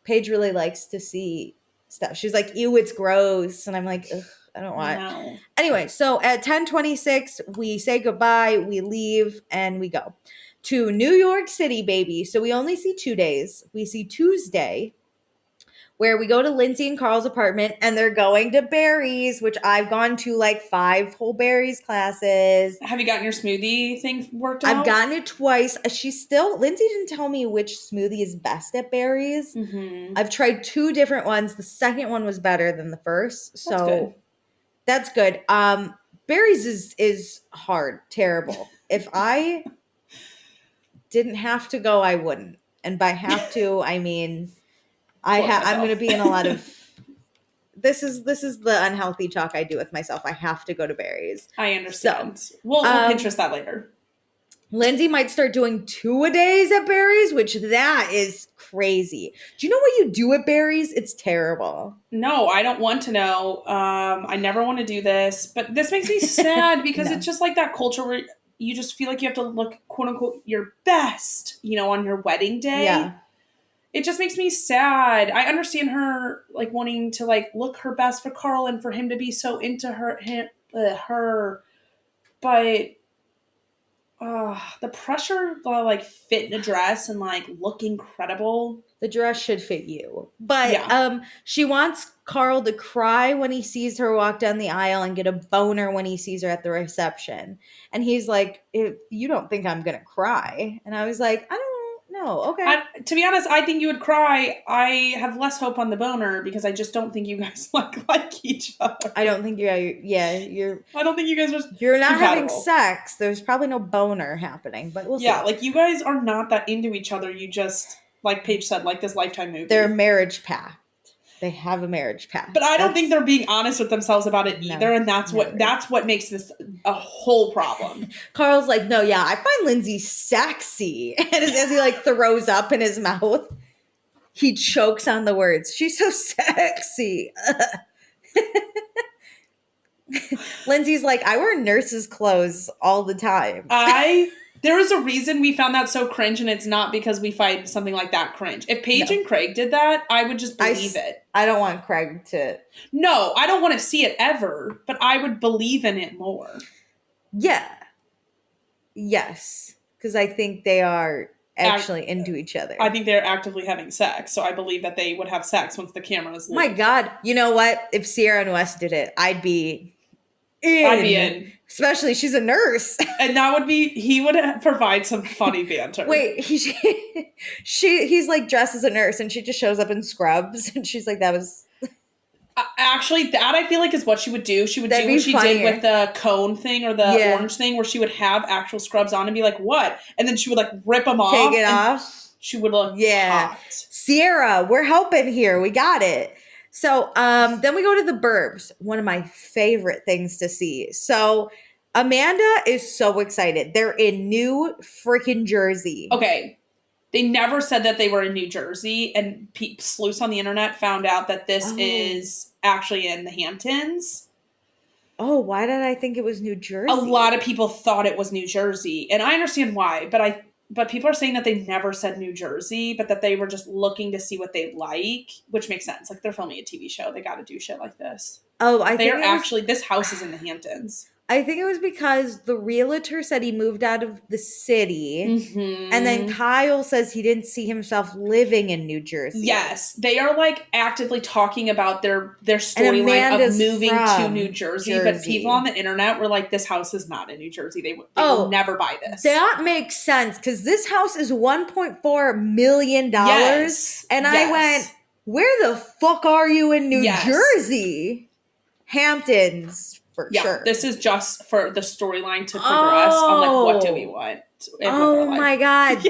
Paige really likes to see stuff. She's like, ew, it's gross. And I'm like, ugh, I don't want. No. Anyway, so at 10:26, we say goodbye, we leave, and we go to New York City, baby. So we only see 2 days. We see Tuesday, where we go to Lindsay and Carl's apartment, and they're going to Barry's, which I've gone to like 5 whole Barry's classes. Have you gotten your smoothie thing worked out? I've gotten it twice. Lindsay didn't tell me which smoothie is best at Barry's. I've tried 2 different ones. The second one was better than the first. So that's good. Barry's is hard, terrible. If I didn't have to go, I wouldn't. And by have to, I mean, I'm going to be in a lot of. This is the unhealthy talk I do with myself. I have to go to Barry's. I understand. So, we'll Pinterest that later. Lindsay might start doing 2-a-days at Barry's, which that is crazy. Do you know what you do at Barry's? It's terrible. No, I don't want to know. I never want to do this, but this makes me sad because it's just like that culture where you just feel like you have to look, quote unquote, your best, on your wedding day. Yeah. It just makes me sad. I understand her like wanting to like look her best for Carl and for him to be so into her, but the pressure to like fit in a dress and like look incredible. The dress should fit you. But she wants Carl to cry when he sees her walk down the aisle and get a boner when he sees her at the reception. And he's like, you don't think I'm going to cry? And I was like, I don't know. Okay. To be honest, I think you would cry. I have less hope on the boner because I just don't think you guys like each other. I don't think you're. I don't think you guys are. You're not having sex. There's probably no boner happening, but we'll see. Yeah, like you guys are not that into each other. You just, like Paige said, like this Lifetime movie. They're marriage pact. They have a marriage pact. But I don't think they're being honest with themselves about it either, and that's what makes this a whole problem. Carl's like, no, yeah, I find Lindsay sexy. And as he like throws up in his mouth, he chokes on the words. She's so sexy. Lindsay's like, I wear nurse's clothes all the time. There is a reason we found that so cringe, and it's not because we find something like that cringe. If Paige and Craig did that, I would just believe it. I don't want Craig to. No, I don't want to see it ever, but I would believe in it more. Yeah. Yes. Because I think they are actually into each other. I think they're actively having sex, so I believe that they would have sex once the camera is lit. My God. You know what? If Ciara and Wes did it, I'd be in. Especially, she's a nurse. And that would be, he would provide some funny banter. Wait, he's like dressed as a nurse and she just shows up in scrubs and she's like, that was. Actually, that I feel like is what she would do. She would do what she did with the cone thing or the orange thing where she would have actual scrubs on and be like, what? And then she would like rip them off. Take it off. She would look hot. Ciara, we're helping here. We got it. So then we go to the burbs, one of my favorite things to see. So Amanda is so excited. They're in New freaking Jersey. Okay. They never said that they were in New Jersey, and sleuths on the internet found out that this is actually in the Hamptons. Oh, why did I think it was New Jersey? A lot of people thought it was New Jersey, and I understand why, but people are saying that they never said New Jersey, but that they were just looking to see what they like, which makes sense. Like, they're filming a TV show. They got to do shit like this. Oh, I think they're this house is in the Hamptons. I think it was because the realtor said he moved out of the city. Mm-hmm. And then Kyle says he didn't see himself living in New Jersey. Yes, they are like actively talking about their storyline of moving to New Jersey, but people on the internet were like, "This house is not in New Jersey. They will never buy this." That makes sense because this house is $1.4 million. Yes, and I went, "Where the fuck are you in New Jersey?" Hamptons. For sure. This is just for the storyline to progress on like what do we want. Oh my God.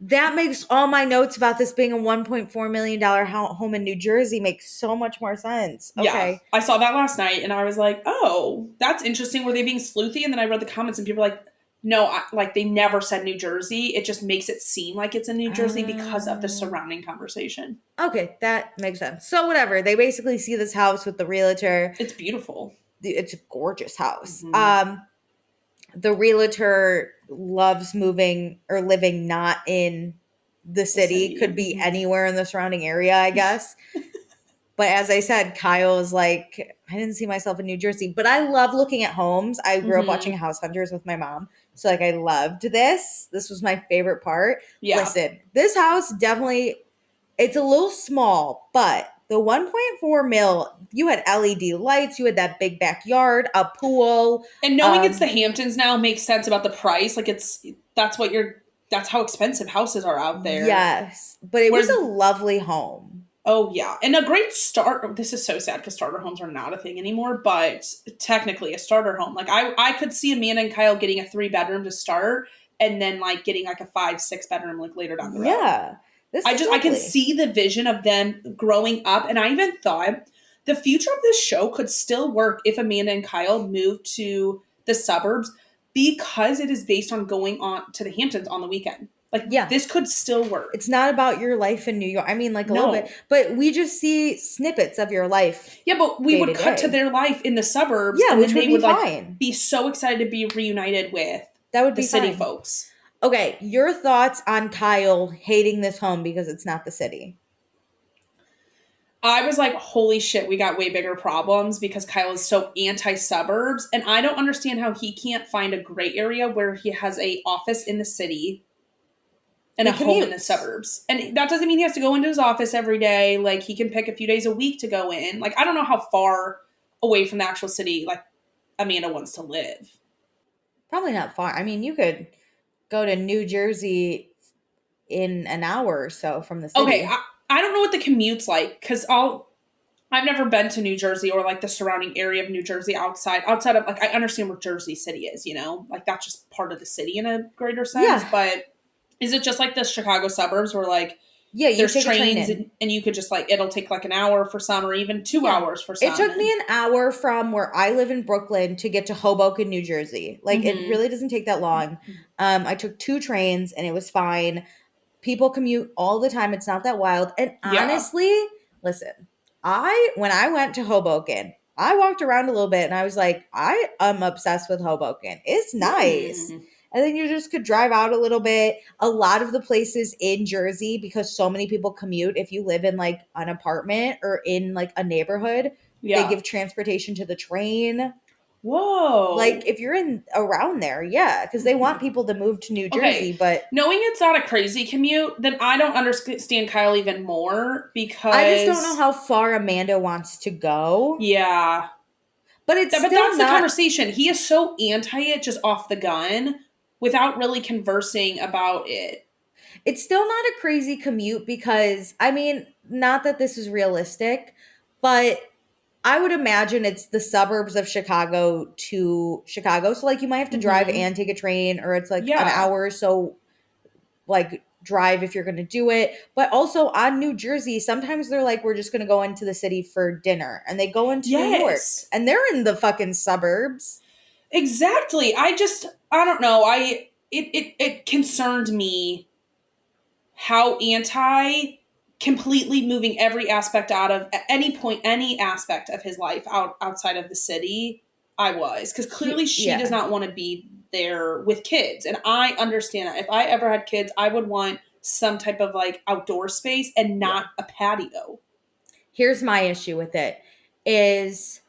That makes all my notes about this being a $1.4 million home in New Jersey makes so much more sense. Okay. Yeah. I saw that last night and I was like, oh, that's interesting. Were they being sleuthy? And then I read the comments and people were like, no, like they never said New Jersey. It just makes it seem like it's in New Jersey because of the surrounding conversation. Okay, that makes sense. So whatever. They basically see this house with the realtor. It's beautiful. It's a gorgeous house. Mm-hmm. The realtor loves moving or living not in the city. Could be anywhere in the surrounding area, I guess. But as I said, Kyle is like, I didn't see myself in New Jersey, but I love looking at homes. I grew up watching House Hunters with my mom. So like I loved this. This was my favorite part. Yeah. Listen, this house definitely, it's a little small, but the 1.4 mil, you had LED lights, you had that big backyard, a pool. And knowing it's the Hamptons now makes sense about the price. Like that's how expensive houses are out there. Yes. But it was a lovely home. Oh, yeah. And a great start. This is so sad because starter homes are not a thing anymore, but technically a starter home. Like I could see Amanda and Kyle getting a 3-bedroom to start and then like getting like a 5-6 bedroom like later down the road. Yeah. I can see the vision of them growing up. And I even thought the future of this show could still work if Amanda and Kyle moved to the suburbs because it is based on going on to the Hamptons on the weekend. Like, yeah, this could still work. It's not about your life in New York. I mean, like a little bit, but we just see snippets of your life. Yeah, but we would cut to their life in the suburbs. Yeah, and which then they would be would fine. Like be so excited to be reunited with the city folks. Okay, your thoughts on Kyle hating this home because it's not the city? I was like, holy shit, we got way bigger problems because Kyle is so anti-suburbs. And I don't understand how he can't find a gray area where he has a office in the city and a home in the suburbs. And that doesn't mean he has to go into his office every day. Like, he can pick a few days a week to go in. Like, I don't know how far away from the actual city, like, Amanda wants to live. Probably not far. I mean, you could go to New Jersey in an hour or so from the city. Okay, I don't know what the commute's like, because I've never been to New Jersey or, like, the surrounding area of New Jersey outside of, like, I understand where Jersey City is, you know? Like, that's just part of the city in a greater sense, but... Is it just like the Chicago suburbs where like there's trains and you could just like it'll take like an hour for some or even 2 hours for some? It took me an hour from where I live in Brooklyn to get to Hoboken, New Jersey. Like it really doesn't take that long. I took 2 trains and it was fine. People commute all the time. It's not that wild. And honestly, listen, when I went to Hoboken, I walked around a little bit and I was like, I am obsessed with Hoboken. It's nice. And then you just could drive out a little bit. A lot of the places in Jersey, because so many people commute, if you live in like an apartment or in like a neighborhood, they give transportation to the train. Whoa. Like if you're in around there, because they want people to move to New Jersey. But knowing it's not a crazy commute, then I don't understand Kyle even more because I just don't know how far Amanda wants to go. Yeah. But that's the conversation. He is so anti it just off the gun without really conversing about it. It's still not a crazy commute because, I mean, not that this is realistic, but I would imagine it's the suburbs of Chicago to Chicago. So, like, you might have to drive and take a train, or it's like an hour or so, like, drive if you're going to do it. But also on New Jersey, sometimes they're like, we're just going to go into the city for dinner. And they go into New York. And they're in the fucking suburbs. Exactly. I don't know. It concerned me how anti completely moving every aspect out of at any point, any aspect of his life outside of the city. I was, because clearly she does not want to be there with kids. And I understand that. If I ever had kids, I would want some type of like outdoor space and not a patio. Here's my issue with it is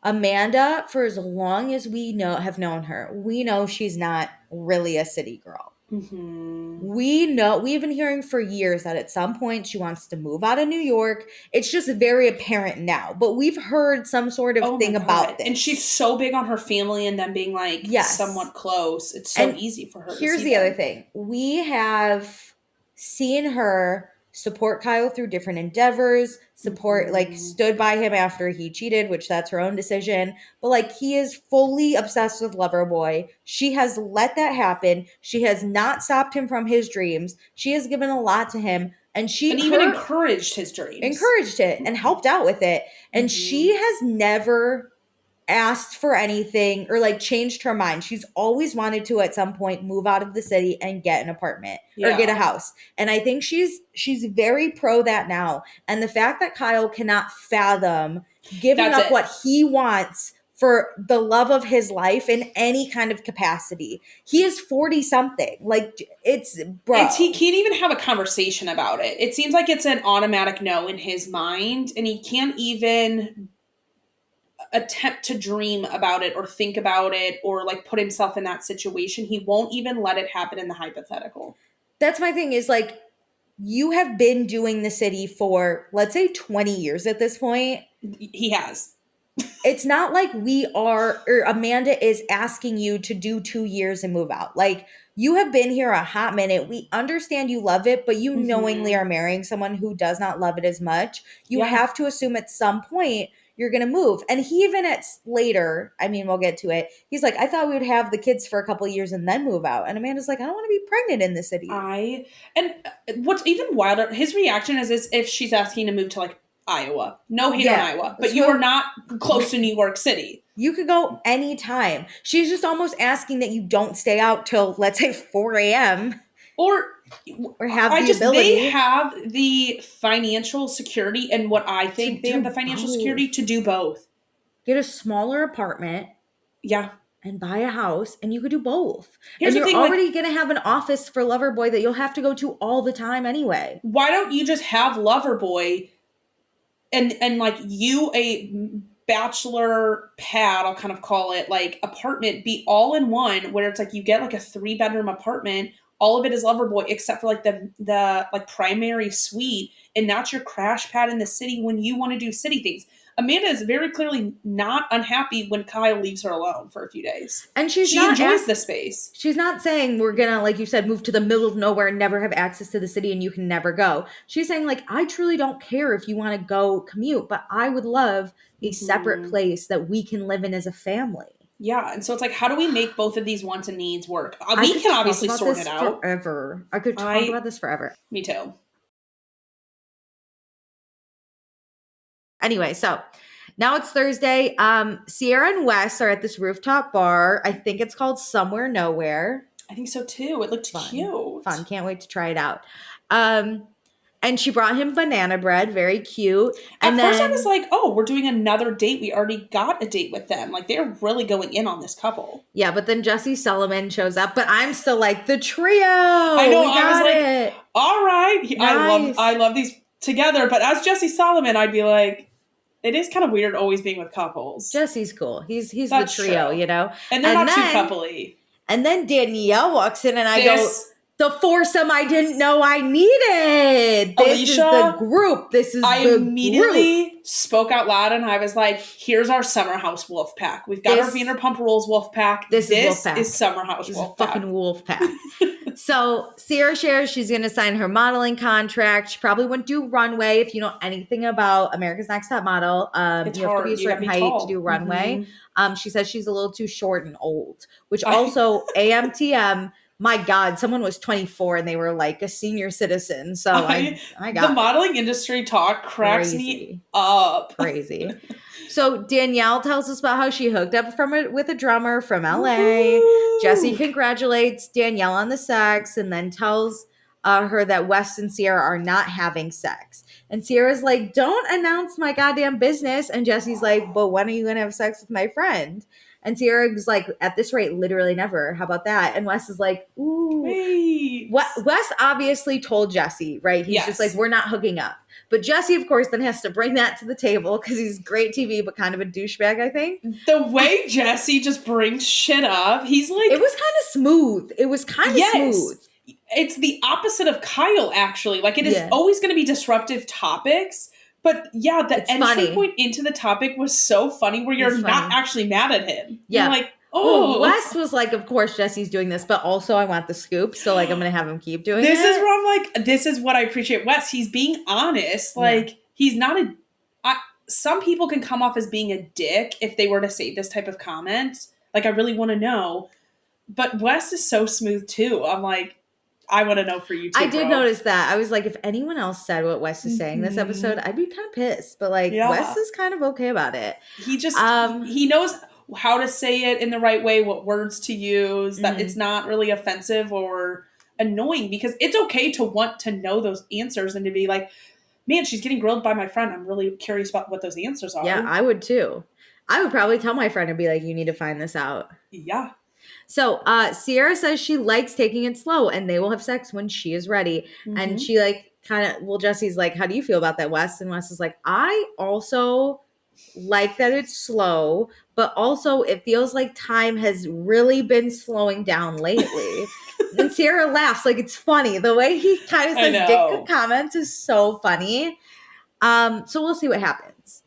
Amanda, for as long as we have known her, we know she's not really a city girl. Mm-hmm. We've been hearing for years that at some point she wants to move out of New York. It's just very apparent now, but we've heard some sort of thing about this. And she's so big on her family and them being like somewhat close. It's so easy for her. Here's the other thing. We have seen her support Kyle through different endeavors, stood by him after he cheated, which that's her own decision. But he is fully obsessed with Loverboy. She has let that happen. She has not stopped him from his dreams. She has given a lot to him. And even encouraged his dreams. Encouraged it and helped out with it. And she has never asked for anything or changed her mind. She's always wanted to at some point move out of the city and get an apartment or get a house. And I think she's very pro that now. And the fact that Kyle cannot fathom giving up what he wants for the love of his life in any kind of capacity. He is 40 something. He can't even have a conversation about it. It seems like it's an automatic no in his mind, and he can't even attempt to dream about it or think about it or put himself in that situation. He won't even let it happen in the hypothetical. That's my thing is you have been doing the city for, let's say, 20 years at this point. He has. It's not like Amanda is asking you to do 2 years and move out. You have been here a hot minute. We understand you love it, but you knowingly are marrying someone who does not love it as much. You have to assume at some point you're going to move. And he even later, we'll get to it. He's like, I thought we would have the kids for a couple of years and then move out. And Amanda's like, I don't want to be pregnant in the city. And what's even wilder, his reaction is as if she's asking to move to Iowa. No hate on Iowa, but you are not close to New York City. You could go anytime. She's just almost asking that you don't stay out till, let's say, 4 a.m. Or have the ability. They have the financial security, and what I think they have the financial security to do both. Get a smaller apartment. Yeah. And buy a house, and you could do both. Here's and you're already going to have an office for Loverboy that you'll have to go to all the time anyway. Why don't you just have Loverboy and you a bachelor pad, I'll kind of call it, apartment, be all in one, where it's you get a 3-bedroom apartment. All of it is Loverboy except for the primary suite, and that's your crash pad in the city when you want to do city things. Amanda is very clearly not unhappy when Kyle leaves her alone for a few days. And she enjoys the space. She's not saying we're going to, like you said, move to the middle of nowhere and never have access to the city and you can never go. She's saying, I truly don't care if you want to go commute, but I would love a separate place that we can live in as a family. Yeah, and so it's how do we make both of these wants and needs work? We can obviously sort it out. Forever. I could talk about this forever. Me too. Anyway, so now it's Thursday. Ciara and Wes are at this rooftop bar. I think it's called Somewhere Nowhere. I think so too. It looked cute. Fun. Can't wait to try it out. And she brought him banana bread. Very cute. And at first I was like, oh, we're doing another date. We already got a date with them. They're really going in on this couple. Yeah, but then Jesse Sullivan shows up. But I'm still the trio. I know. I was like, all right. Nice. I love these together. But as Jesse Sullivan, I'd be like, it is kind of weird always being with couples. Jesse's cool. He's the trio, true. And they're not too coupley. And then Danielle walks in and I go, the foursome I didn't know I needed. This Alicia, is the group. This is I immediately spoke out loud and I was like, here's our Summer House Wolf Pack. We've got our Vanderpump Rules Wolf Pack. This is Summer House Wolf Pack. Fucking Wolf Pack. So Ciara shares she's going to sign her modeling contract. She probably wouldn't do runway. If you know anything about America's Next Top Model, you have to be a certain height to do runway. Mm-hmm. She says she's a little too short and old, which also AMTM. My God, someone was 24 and they were a senior citizen. So I got the modeling industry talk cracks me up. Crazy. So Danielle tells us about how she hooked up with a drummer from LA. Woo! Jesse congratulates Danielle on the sex and then tells her that Wes and Ciara are not having sex. And Ciara's like, don't announce my goddamn business. And Jesse's like, but when are you going to have sex with my friend? And Ciara was like, at this rate, literally never. How about that? And Wes is like, ooh. Wait. Wes obviously told Jesse, right? He's just like, we're not hooking up. But Jesse, of course, then has to bring that to the table because he's great TV, but kind of a douchebag, I think. The way Jesse just brings shit up, he's like... It was kind of smooth. It was kind of smooth. It's the opposite of Kyle, actually. Like, it is always going to be disruptive topics. But, yeah, the entry point into the topic was so funny where you're not actually mad at him. Yeah. You're like, oh. Wes was like, of course Jesse's doing this, but also I want the scoop, so, like, I'm going to have him keep doing this is where I'm like, this is what I appreciate Wes. He's being honest. Like, he's not some people can come off as being a dick if they were to say this type of comment. Like, I really want to know. But Wes is so smooth, too. I'm like, I want to know for you, too, I did notice that. I was like, if anyone else said what Wes is saying this episode, I'd be kind of pissed. But, like, Wes is kind of okay about it. He just, he knows how to say it in the right way, what words to use, that it's not really offensive or annoying, because it's okay to want to know those answers and to be like, man, she's getting grilled by my friend. I'm really curious about what those answers are. Yeah, I would too. I would probably tell my friend and be like, you need to find this out. Yeah. So Ciara says she likes taking it slow and they will have sex when she is ready. And she like kind of, well, Jesse's like, how do you feel about that, Wes? And Wes is like, I also like that it's slow, but also it feels like time has really been slowing down lately. And Ciara laughs like it's funny. The way he kind of says dick comments is so funny. So we'll see what happens.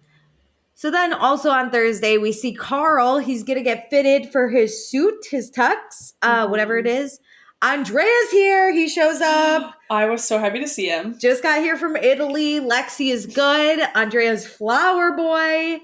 So then also on Thursday, we see Carl. He's going to get fitted for his suit, his tux, whatever it is. Andrea's here. He shows up. I was so happy to see him. Just got here from Italy. Lexi is good. Andrea's flower boy.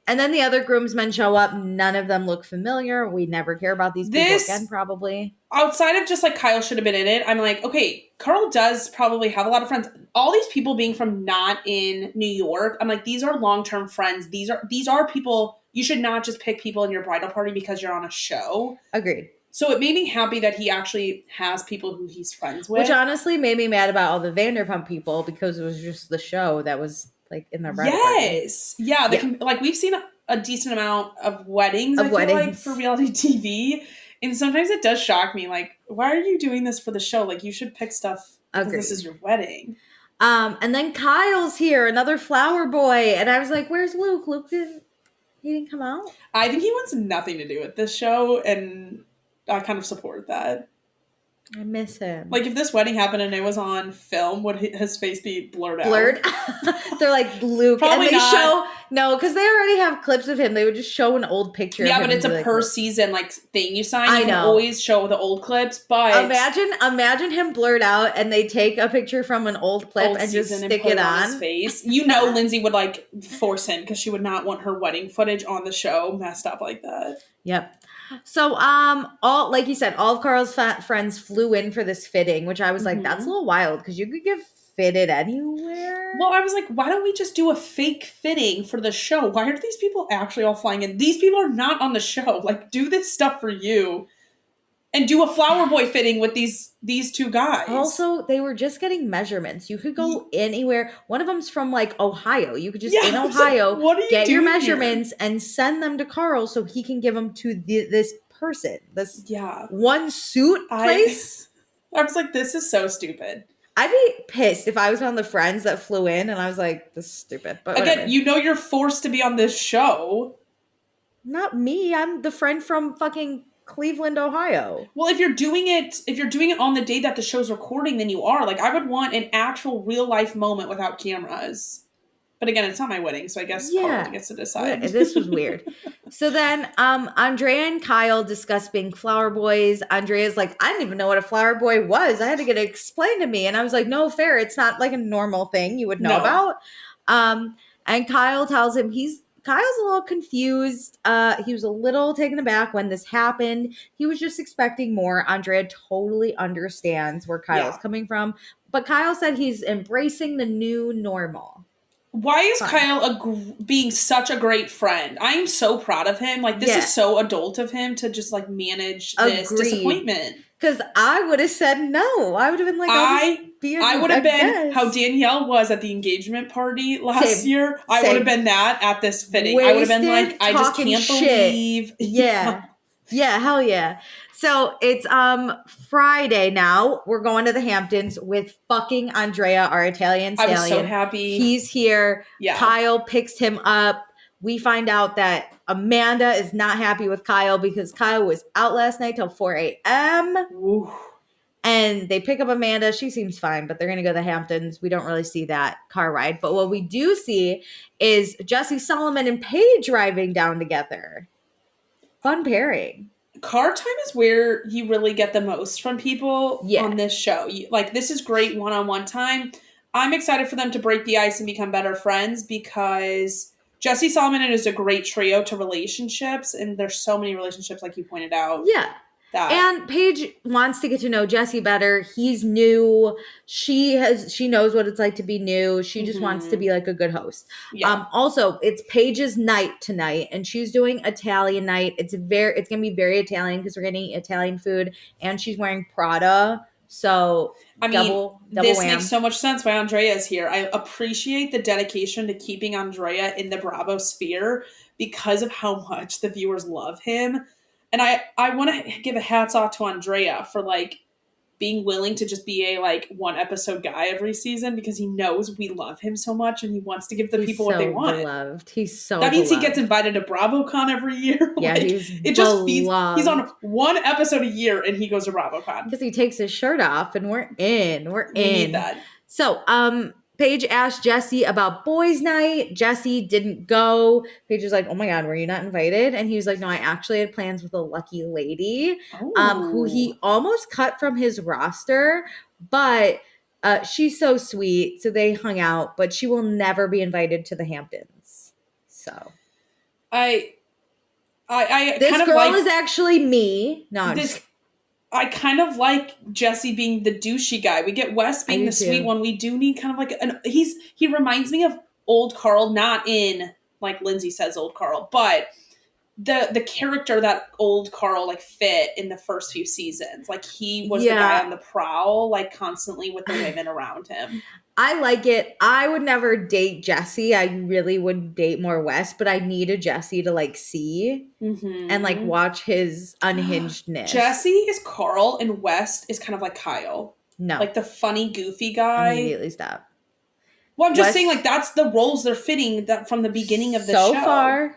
And then the other groomsmen show up. None of them look familiar. We never care about these people again, probably. Outside of just like Kyle should have been in it, I'm like, okay, Carl does probably have a lot of friends. All these people being from not in New York, I'm like, these are long-term friends. These are people, you should not just pick people in your bridal party because you're on a show. Agreed. So it made me happy that he actually has people who he's friends with. Which honestly made me mad about all the Vanderpump people because it was just the show that was like in their bridal party. Yeah. Like we've seen a decent amount of weddings, I feel like, for reality TV. And sometimes it does shock me. Like, why are you doing this for the show? Like, you should pick stuff because this is your wedding. And then Kyle's here, another flower boy. And I was like, where's Luke? He didn't come out? I think he wants nothing to do with this show. And I kind of support that. I miss him. Like, if this wedding happened and it was on film, would his face be blurred out? They're like, Luke. Probably and they not. No, because they already have clips of him. They would just show an old picture of him. Yeah, but it's a per season like thing you sign. You I know. Can always show the old clips, but imagine him blurred out and they take a picture from an old clip and just stick it on his face. You know, Lindsay would like force him because she would not want her wedding footage on the show messed up like that. Yep. So, all like you said, all of Carl's friends flew in for this fitting, which I was like, that's a little wild because you could get fitted anywhere. Well, I was like, why don't we just do a fake fitting for the show? Why are these people actually all flying in? These people are not on the show. Like, do this stuff for you. And do a flower boy fitting with these two guys. Also, they were just getting measurements. You could go anywhere. One of them's from like Ohio. You could just in Ohio get your measurements and send them to Carl so he can give them to this person. This one suit place. I was like, this is so stupid. I'd be pissed if I was one of the friends that flew in and I was like, this is stupid. But again, whatever. You know you're forced to be on this show. Not me. I'm the friend from fucking Cleveland, Ohio. Well, if you're doing it on the day that the show's recording, then you are. Like, I would want an actual real life moment without cameras. But again, it's not my wedding, so I guess Carl gets to decide. This was weird. So then Andrea and Kyle discuss being flower boys. Andrea's like, I didn't even know what a flower boy was. I had to get it explained to me. And I was like, no, fair. It's not like a normal thing you would know about. And Kyle tells him Kyle's a little confused. He was a little taken aback when this happened. He was just expecting more. Andrea totally understands where Kyle's coming from. But Kyle said he's embracing the new normal. Why is Kyle being such a great friend? I am so proud of him. Like, this is so adult of him to just, like, manage this disappointment. Because I would have said no. I would have been like, I be I would have been guest. how Danielle was at the engagement party last year. I would have been that at this fitting. Wasted, I would have been like, I just can't believe. Yeah. Yeah, hell yeah. So it's Friday now. We're going to the Hamptons with fucking Andrea, our Italian stallion. I was so happy. He's here. Yeah. Kyle picks him up. We find out that Amanda is not happy with Kyle because Kyle was out last night till 4 a.m. Ooh. And they pick up Amanda. She seems fine, but they're going to go to the Hamptons. We don't really see that car ride. But what we do see is Jesse Solomon and Paige driving down together. Fun pairing. Car time is where you really get the most from people on this show. This is great one-on-one time. I'm excited for them to break the ice and become better friends because Jesse Solomon is a great trio to relationships, and there's so many relationships, like you pointed out. Yeah. And Paige wants to get to know Jesse better. He's new. She knows what it's like to be new. She just wants to be like a good host. Yeah. Also, it's Paige's night tonight, and she's doing Italian night. It's gonna be very Italian because we're getting Italian food, and she's wearing Prada. So double this wham. Makes so much sense why Andrea is here. I appreciate the dedication to keeping Andrea in the Bravo sphere because of how much the viewers love him. And I want to give a hats off to Andrea for being willing to just be a one episode guy every season because he knows we love him so much and he wants to give the people what they want. Beloved. He's so that means beloved. He gets invited to BravoCon every year. Yeah, he's feeds. He's on one episode a year and he goes to BravoCon because he takes his shirt off and we're in. We need that. So Paige asked Jesse about boys' night. Jesse didn't go. Paige was like, oh my God, were you not invited? And he was like, no, I actually had plans with a lucky lady who he almost cut from his roster, but she's so sweet. So they hung out, but she will never be invited to the Hamptons. So I this kind of girl is actually me. No, I kind of like Jesse being the douchey guy. We get Wes being the sweet one. We do need kind of he reminds me of old Carl, not in like Lindsay says old Carl, but the character that old Carl fit in the first few seasons. He was the guy on the prowl, constantly with the women around him. I like it. I would never date Jesse. I really would date more Wes, but I need a Jesse to see and watch his unhingedness. Jesse is Carl and Wes is kind of like Kyle. No. The funny, goofy guy. Immediately stop. Well, I'm just saying that's the roles they're fitting that from the beginning of the show. So far,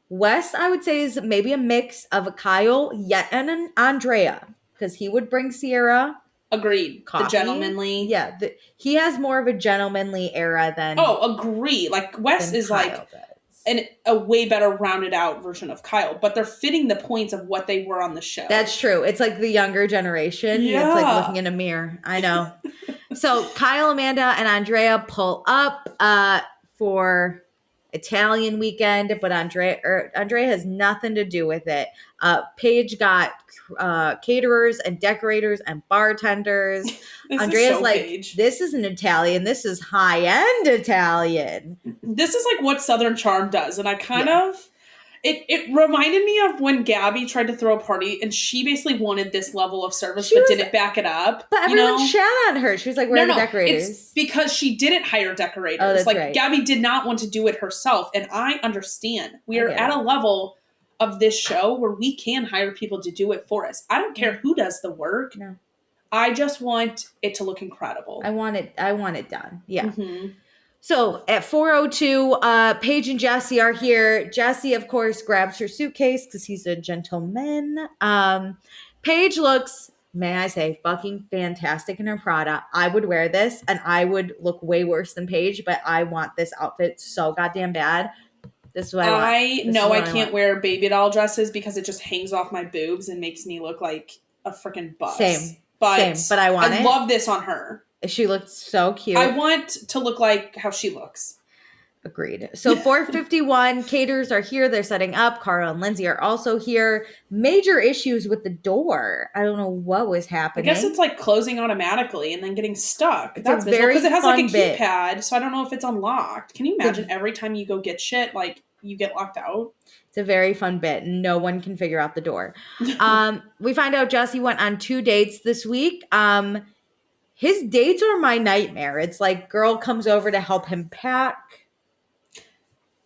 Wes, I would say, is maybe a mix of a Kyle and an Andrea because he would bring Ciara. Agreed. Coffee. The gentlemanly. Yeah. He has more of a gentlemanly era than. Oh, agree. Wes is a way better rounded out version of Kyle, but they're fitting the points of what they were on the show. That's true. It's the younger generation. Yeah. It's looking in a mirror. I know. So Kyle, Amanda, and Andrea pull up for Italian weekend, but Andrea has nothing to do with it. Paige got caterers and decorators and bartenders. Andrea's Paige. This isn't Italian. This is high-end Italian. This is what Southern Charm does. And I kind of... It reminded me of when Gabby tried to throw a party and she basically wanted this level of service but didn't back it up. But everyone shat on her. She was like, where are the decorators? It's because she didn't hire decorators. Oh, that's right. Gabby did not want to do it herself. And I understand. We are at a level of this show where we can hire people to do it for us. I don't care who does the work. No. I just want it to look incredible. I want it done. Yeah. Mm-hmm. So at 4:02, Paige and Jesse are here. Jesse, of course, grabs her suitcase because he's a gentleman. Paige looks, may I say, fucking fantastic in her Prada. I would wear this and I would look way worse than Paige, but I want this outfit so goddamn bad. This is what I want. I can't wear baby doll dresses because it just hangs off my boobs and makes me look like a freaking bus. Same, but I want it. I love this on her. She looked so cute. I want to look like how she looks. Agreed. So 4:51, caterers are here. They're setting up. Carl and Lindsay are also here. Major issues with the door. I don't know what was happening. I guess it's closing automatically and then getting stuck. That's very because it has a keypad, so I don't know if it's unlocked. Can you imagine every time you go get shit, you get locked out? It's a very fun bit. No one can figure out the door. We find out Jesse went on 2 dates this week. His dates are my nightmare. It's like girl comes over to help him pack.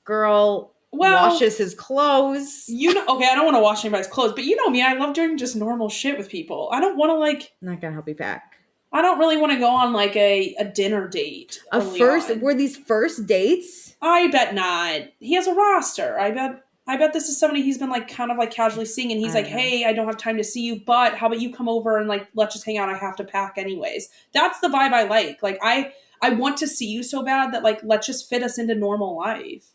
Girl washes his clothes. Okay, I don't want to wash anybody's clothes, but you know me, I love doing just normal shit with people. I don't want to I'm not gonna help you pack. I don't really want to go on like a dinner date. Were these first dates? I bet not. He has a roster. I bet this is somebody he's been like kind of like casually seeing, and he's like, hey, I don't have time to see you, but how about you come over and like let's just hang out. I have to pack anyways. That's the vibe I like. Like I want to see you so bad that like let's just fit us into normal life.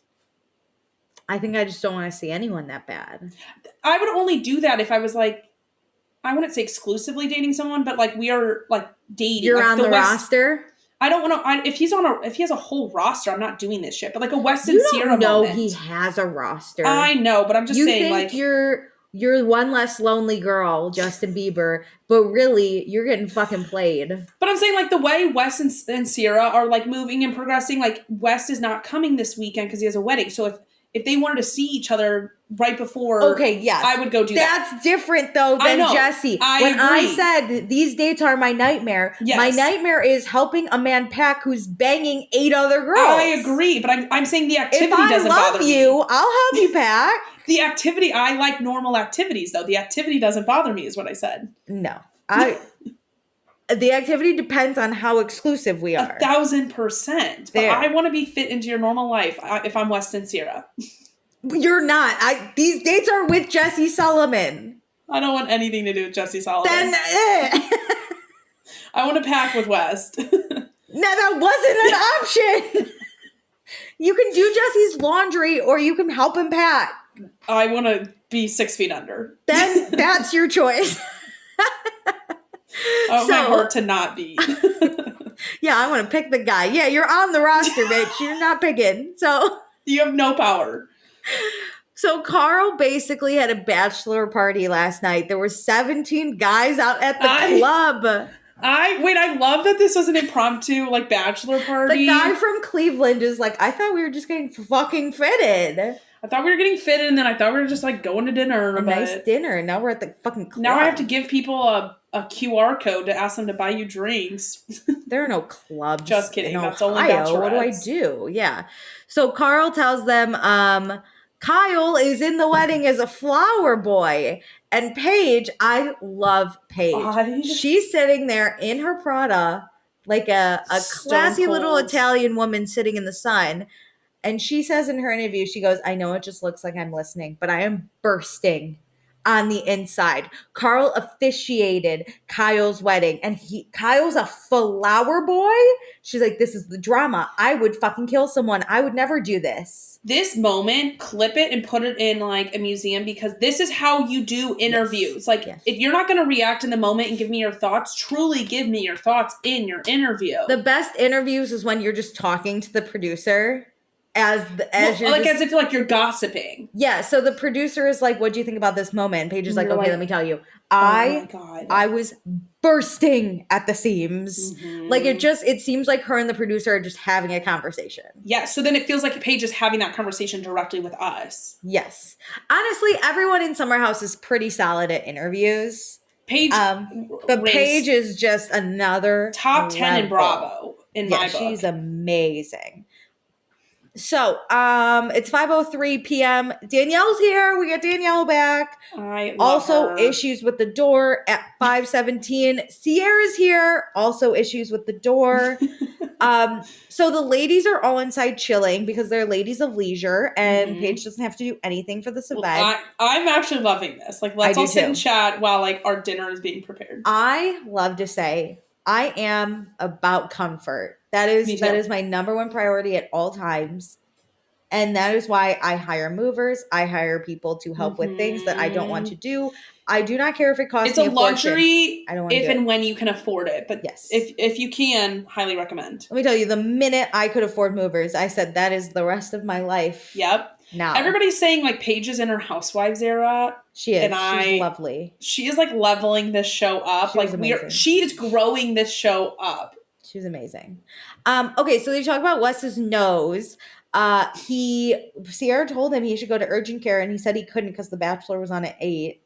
I think I just don't want to see anyone that bad. I would only do that if I was like, I wouldn't say exclusively dating someone, but like we are like dating. You're like on the roster? I don't want to. If he has a whole roster, I'm not doing this shit. But like a Wes and Ciara moment. You know he has a roster. I know, but I'm just saying, like you're one less lonely girl, Justin Bieber, but really you're getting fucking played. But I'm saying like the way Wes and Ciara are like moving and progressing, like Wes is not coming this weekend because he has a wedding. So if they wanted to see each other right before, okay, yes, I would go do that. That's different though than Jesse. When agree. I said these dates are my nightmare, my nightmare is helping a man pack who's banging 8 other girls. I agree, but I'm saying the activity doesn't bother me. If I love you, I'll help you pack. The activity, I like normal activities though. The activity doesn't bother me, is what I said. No, the activity depends on how exclusive we are. 1,000%. But I want to be fit into your normal life if I'm Wes and Ciara. You're not. These dates are with Jesse Solomon. I don't want anything to do with Jesse Solomon. Then I want to pack with West. No, that wasn't an option. You can do Jesse's laundry or you can help him pack. I want to be 6 feet under. Then that's your choice. I want my heart to not beat. Yeah, I want to pick the guy. Yeah, you're on the roster, bitch. You're not picking. So you have no power. So Carl basically had a bachelor party last night. There were 17 guys out at the club. I love that this was an impromptu like bachelor party. The guy from Cleveland is like, I thought we were just getting fucking fitted. I thought we were getting fitted, and then I thought we were just like going to dinner. A nice dinner, and now we're at the fucking club. Now I have to give people a QR code to ask them to buy you drinks. There are no clubs. Just kidding. In That's Ohio. only bachelorettes. What do I do? Yeah. So Carl tells them, Kyle is in the wedding as a flower boy. And Paige, I love Paige. She's sitting there in her Prada, like a classy little Italian woman sitting in the sun. And she says in her interview, she goes, I know it just looks like I'm listening, but I am bursting on the inside. Carl officiated Kyle's wedding, and Kyle's a flower boy. She's like, this is the drama. I would fucking kill someone. I would never do this. This moment, clip it and put it in like a museum, because this is how you do interviews. If you're not going to react in the moment and give me your thoughts, truly give me your thoughts in your interview. The best interviews is when you're just talking to the producer. As if like you're gossiping. Yeah. So the producer is like, "What do you think about this moment?" And Paige is like, "Okay, let me tell you. I was bursting at the seams. Mm-hmm. Like it seems like her and the producer are just having a conversation. Yeah. So then it feels like Paige is having that conversation directly with us. Yes. Honestly, everyone in Summer House is pretty solid at interviews. Paige, but Paige is just another top 10 in Bravo in my book. She's amazing. So, it's 5:03 p.m. Danielle's here. We got Danielle back. I love also her. Issues with the door at 5:17. Ciara's here. Also issues with the door. So the ladies are all inside chilling because they're ladies of leisure, and Paige doesn't have to do anything for this event. Well, I'm actually loving this. Like, let's all sit and chat while like our dinner is being prepared. I love to say I am about comfort. That is my number one priority at all times. And that is why I hire movers. I hire people to help with things that I don't want to do. I do not care if it costs me a luxury I don't want to if and when you can afford it. But yes, if you can, highly recommend. Let me tell you, the minute I could afford movers, I said that is the rest of my life. Yep. Now everybody's saying like Paige is in her Housewives era. She is. She's lovely. She is like leveling this show up. She is growing this show up. She's amazing. Okay, so they talk about Wes's nose. Ciara told him he should go to urgent care, and he said he couldn't because The Bachelor was on at 8.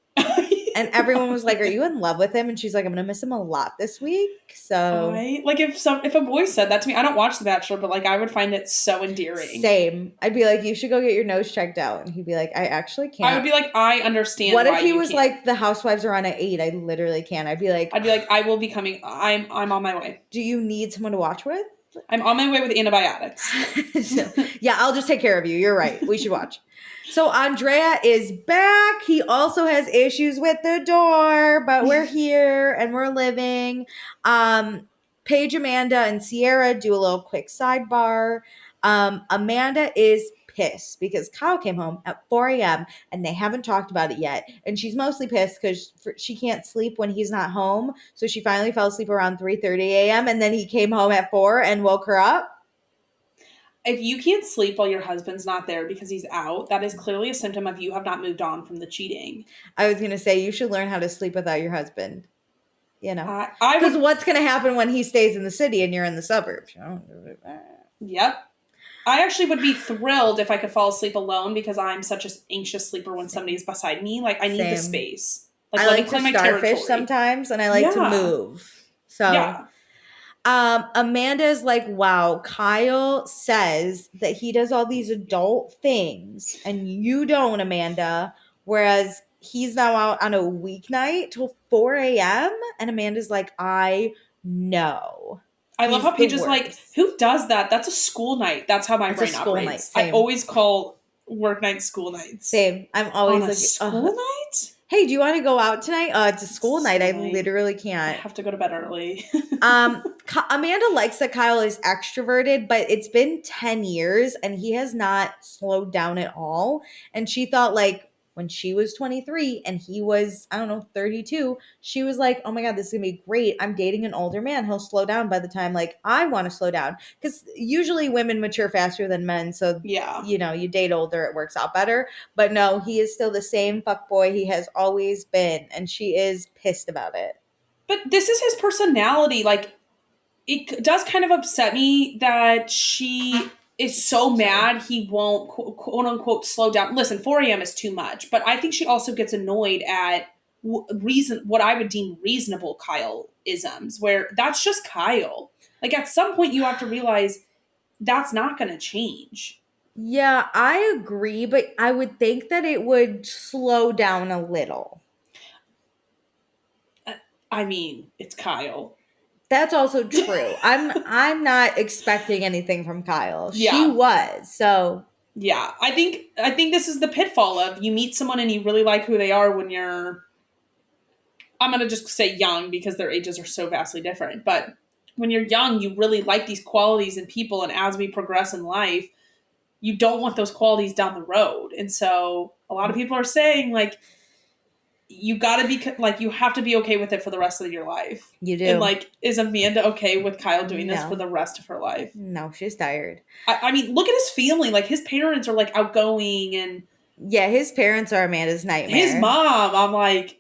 And everyone was like, are you in love with him? And she's like, I'm going to miss him a lot this week. So if a boy said that to me, I don't watch The Bachelor, but like I would find it so endearing. Same. I'd be like, you should go get your nose checked out. And he'd be like, I actually can't. I would be like, I understand. What if he was like, the housewives are on at 8? I literally can't. I'd be like, I will be coming. I'm on my way. Do you need someone to watch with? I'm on my way with antibiotics. Yeah, I'll just take care of you. You're right. We should watch. So Andrea is back. He also has issues with the door, but we're here and we're living. Paige, Amanda, and Ciara do a little quick sidebar. Amanda is pissed because Kyle came home at 4 a.m. and they haven't talked about it yet. And she's mostly pissed because she can't sleep when he's not home. So she finally fell asleep around 3:30 a.m. and then he came home at 4 and woke her up. If you can't sleep while your husband's not there because he's out, that is clearly a symptom of you have not moved on from the cheating. I was going to say, you should learn how to sleep without your husband. You know? Because what's going to happen when he stays in the city and you're in the suburbs? Yep. I actually would be thrilled if I could fall asleep alone because I'm such an anxious sleeper when somebody's beside me. Like, I need the space. Like, I like to starfish sometimes, and I like to move. So, yeah. Amanda is like, wow, Kyle says that he does all these adult things, and you don't, Amanda. Whereas he's now out on a weeknight till 4 a.m. And Amanda's like, I know. I love how Paige is like, who does that? That's a school night. That's how my brain operates. I always call work night school nights. Same. I'm always like, school night? Hey, do you want to go out tonight? It's a school night. I literally can't. I have to go to bed early. Amanda likes that Kyle is extroverted, but it's been 10 years and he has not slowed down at all. And she thought like, when she was 23 and he was, 32, she was like, oh my God, this is going to be great. I'm dating an older man. He'll slow down by the time like I want to slow down. Because usually women mature faster than men. So, you date older, it works out better. But no, he is still the same fuckboy he has always been. And she is pissed about it. But this is his personality. Like, it does kind of upset me that she is so mad he won't quote unquote slow down. Listen, 4 a.m. is too much, but I think she also gets annoyed at what I would deem reasonable Kyle-isms, where that's just Kyle. Like at some point you have to realize that's not going to change. Yeah, I agree, but I would think that it would slow down a little. I mean, it's Kyle. That's also true. I'm not expecting anything from Kyle. She was. So yeah, I think this is the pitfall of you meet someone and you really like who they are when you're, I'm going to just say young because their ages are so vastly different. But when you're young, you really like these qualities in people. And as we progress in life, you don't want those qualities down the road. And so a lot of people are saying like, you gotta be like, you have to be okay with it for the rest of your life. You do. And like, is Amanda okay with Kyle doing this for the rest of her life? No, she's tired. I mean, look at his family. Like his parents are like outgoing and. Yeah, his parents are Amanda's nightmare. His mom, I'm like,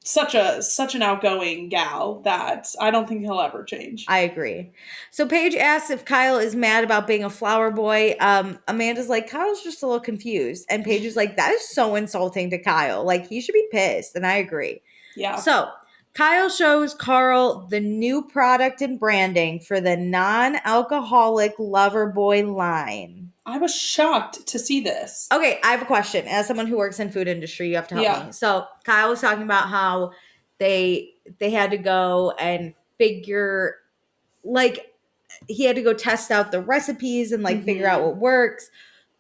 such an outgoing gal that I don't think he'll ever change. I agree. So Paige asks if Kyle is mad about being a flower boy. Amanda's like, Kyle's just a little confused. And Paige is like, that is so insulting to Kyle. Like, he should be pissed. And I agree. Yeah. So Kyle shows Carl the new product and branding for the non-alcoholic Loverboy line. I was shocked to see this. Okay, I have a question. As someone who works in food industry, you have to help me. So Kyle was talking about how they had to go and figure, like, he had to go test out the recipes and like figure out what works.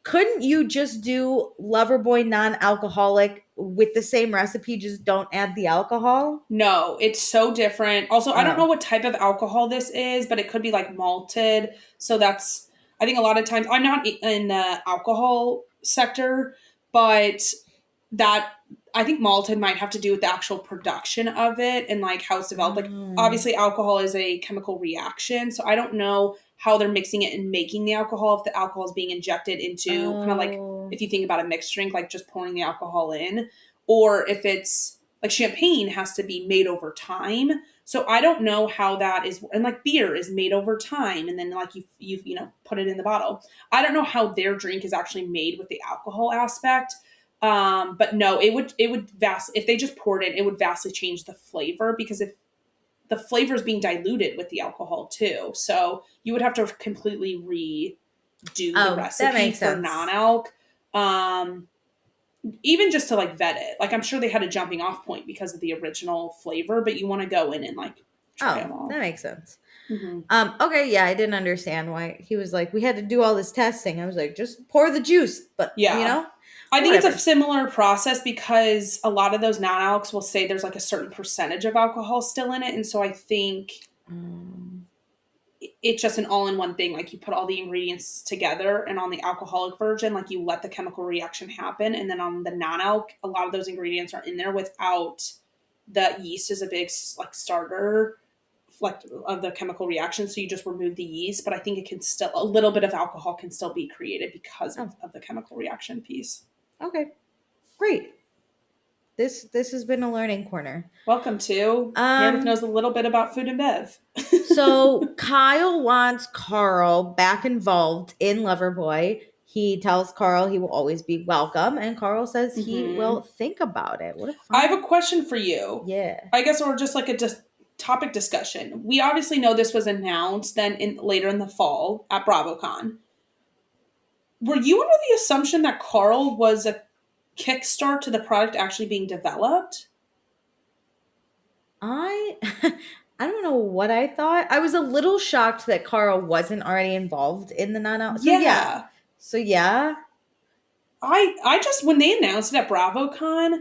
Couldn't you just do Loverboy non-alcoholic with the same recipe, just don't add the alcohol? No, it's so different. Also, I don't know what type of alcohol this is, but it could be like malted. So that's, I think a lot of times, I'm not in the alcohol sector, but that, I think malted might have to do with the actual production of it and like how it's developed. Like obviously alcohol is a chemical reaction. So I don't know how they're mixing it and making the alcohol, if the alcohol is being injected into kind of like, if you think about a mixed drink, like just pouring the alcohol in, or if it's like champagne has to be made over time. So I don't know how that is. And like beer is made over time. And then like you put it in the bottle. I don't know how their drink is actually made with the alcohol aspect, But no, it would vastly, if they just poured it would vastly change the flavor, because if the flavor is being diluted with the alcohol too. So you would have to completely redo the recipe for non-alc. Even just to like vet it. Like I'm sure they had a jumping off point because of the original flavor, but you want to go in and like try them all. That makes sense. Okay, yeah, I didn't understand why he was like, we had to do all this testing. I was like, just pour the juice. But yeah, you know, I think it's a similar process, because a lot of those non-alcs will say there's like a certain percentage of alcohol still in it, and so I think it's just an all-in-one thing. Like you put all the ingredients together, and on the alcoholic version, like you let the chemical reaction happen, and then on the non-alc, a lot of those ingredients are in there without the yeast as a big like starter of the chemical reaction, so you just remove the yeast. But I think it can still, a little bit of alcohol can still be created because of the chemical reaction piece. Okay, great. This has been a learning corner. Welcome to Meredith knows a little bit about food and bev. So Kyle wants Carl back involved in Loverboy. He tells Carl he will always be welcome, and Carl says he will think about it. What a fun... I have a question for you. Yeah. I guess we're just like a topic discussion. We obviously know this was announced then later in the fall at BravoCon. Were you under the assumption that Carl was a kickstart to the product actually being developed? I don't know what I thought. I was a little shocked that Carl wasn't already involved in the non-alc. So yeah. I just, when they announced it at BravoCon,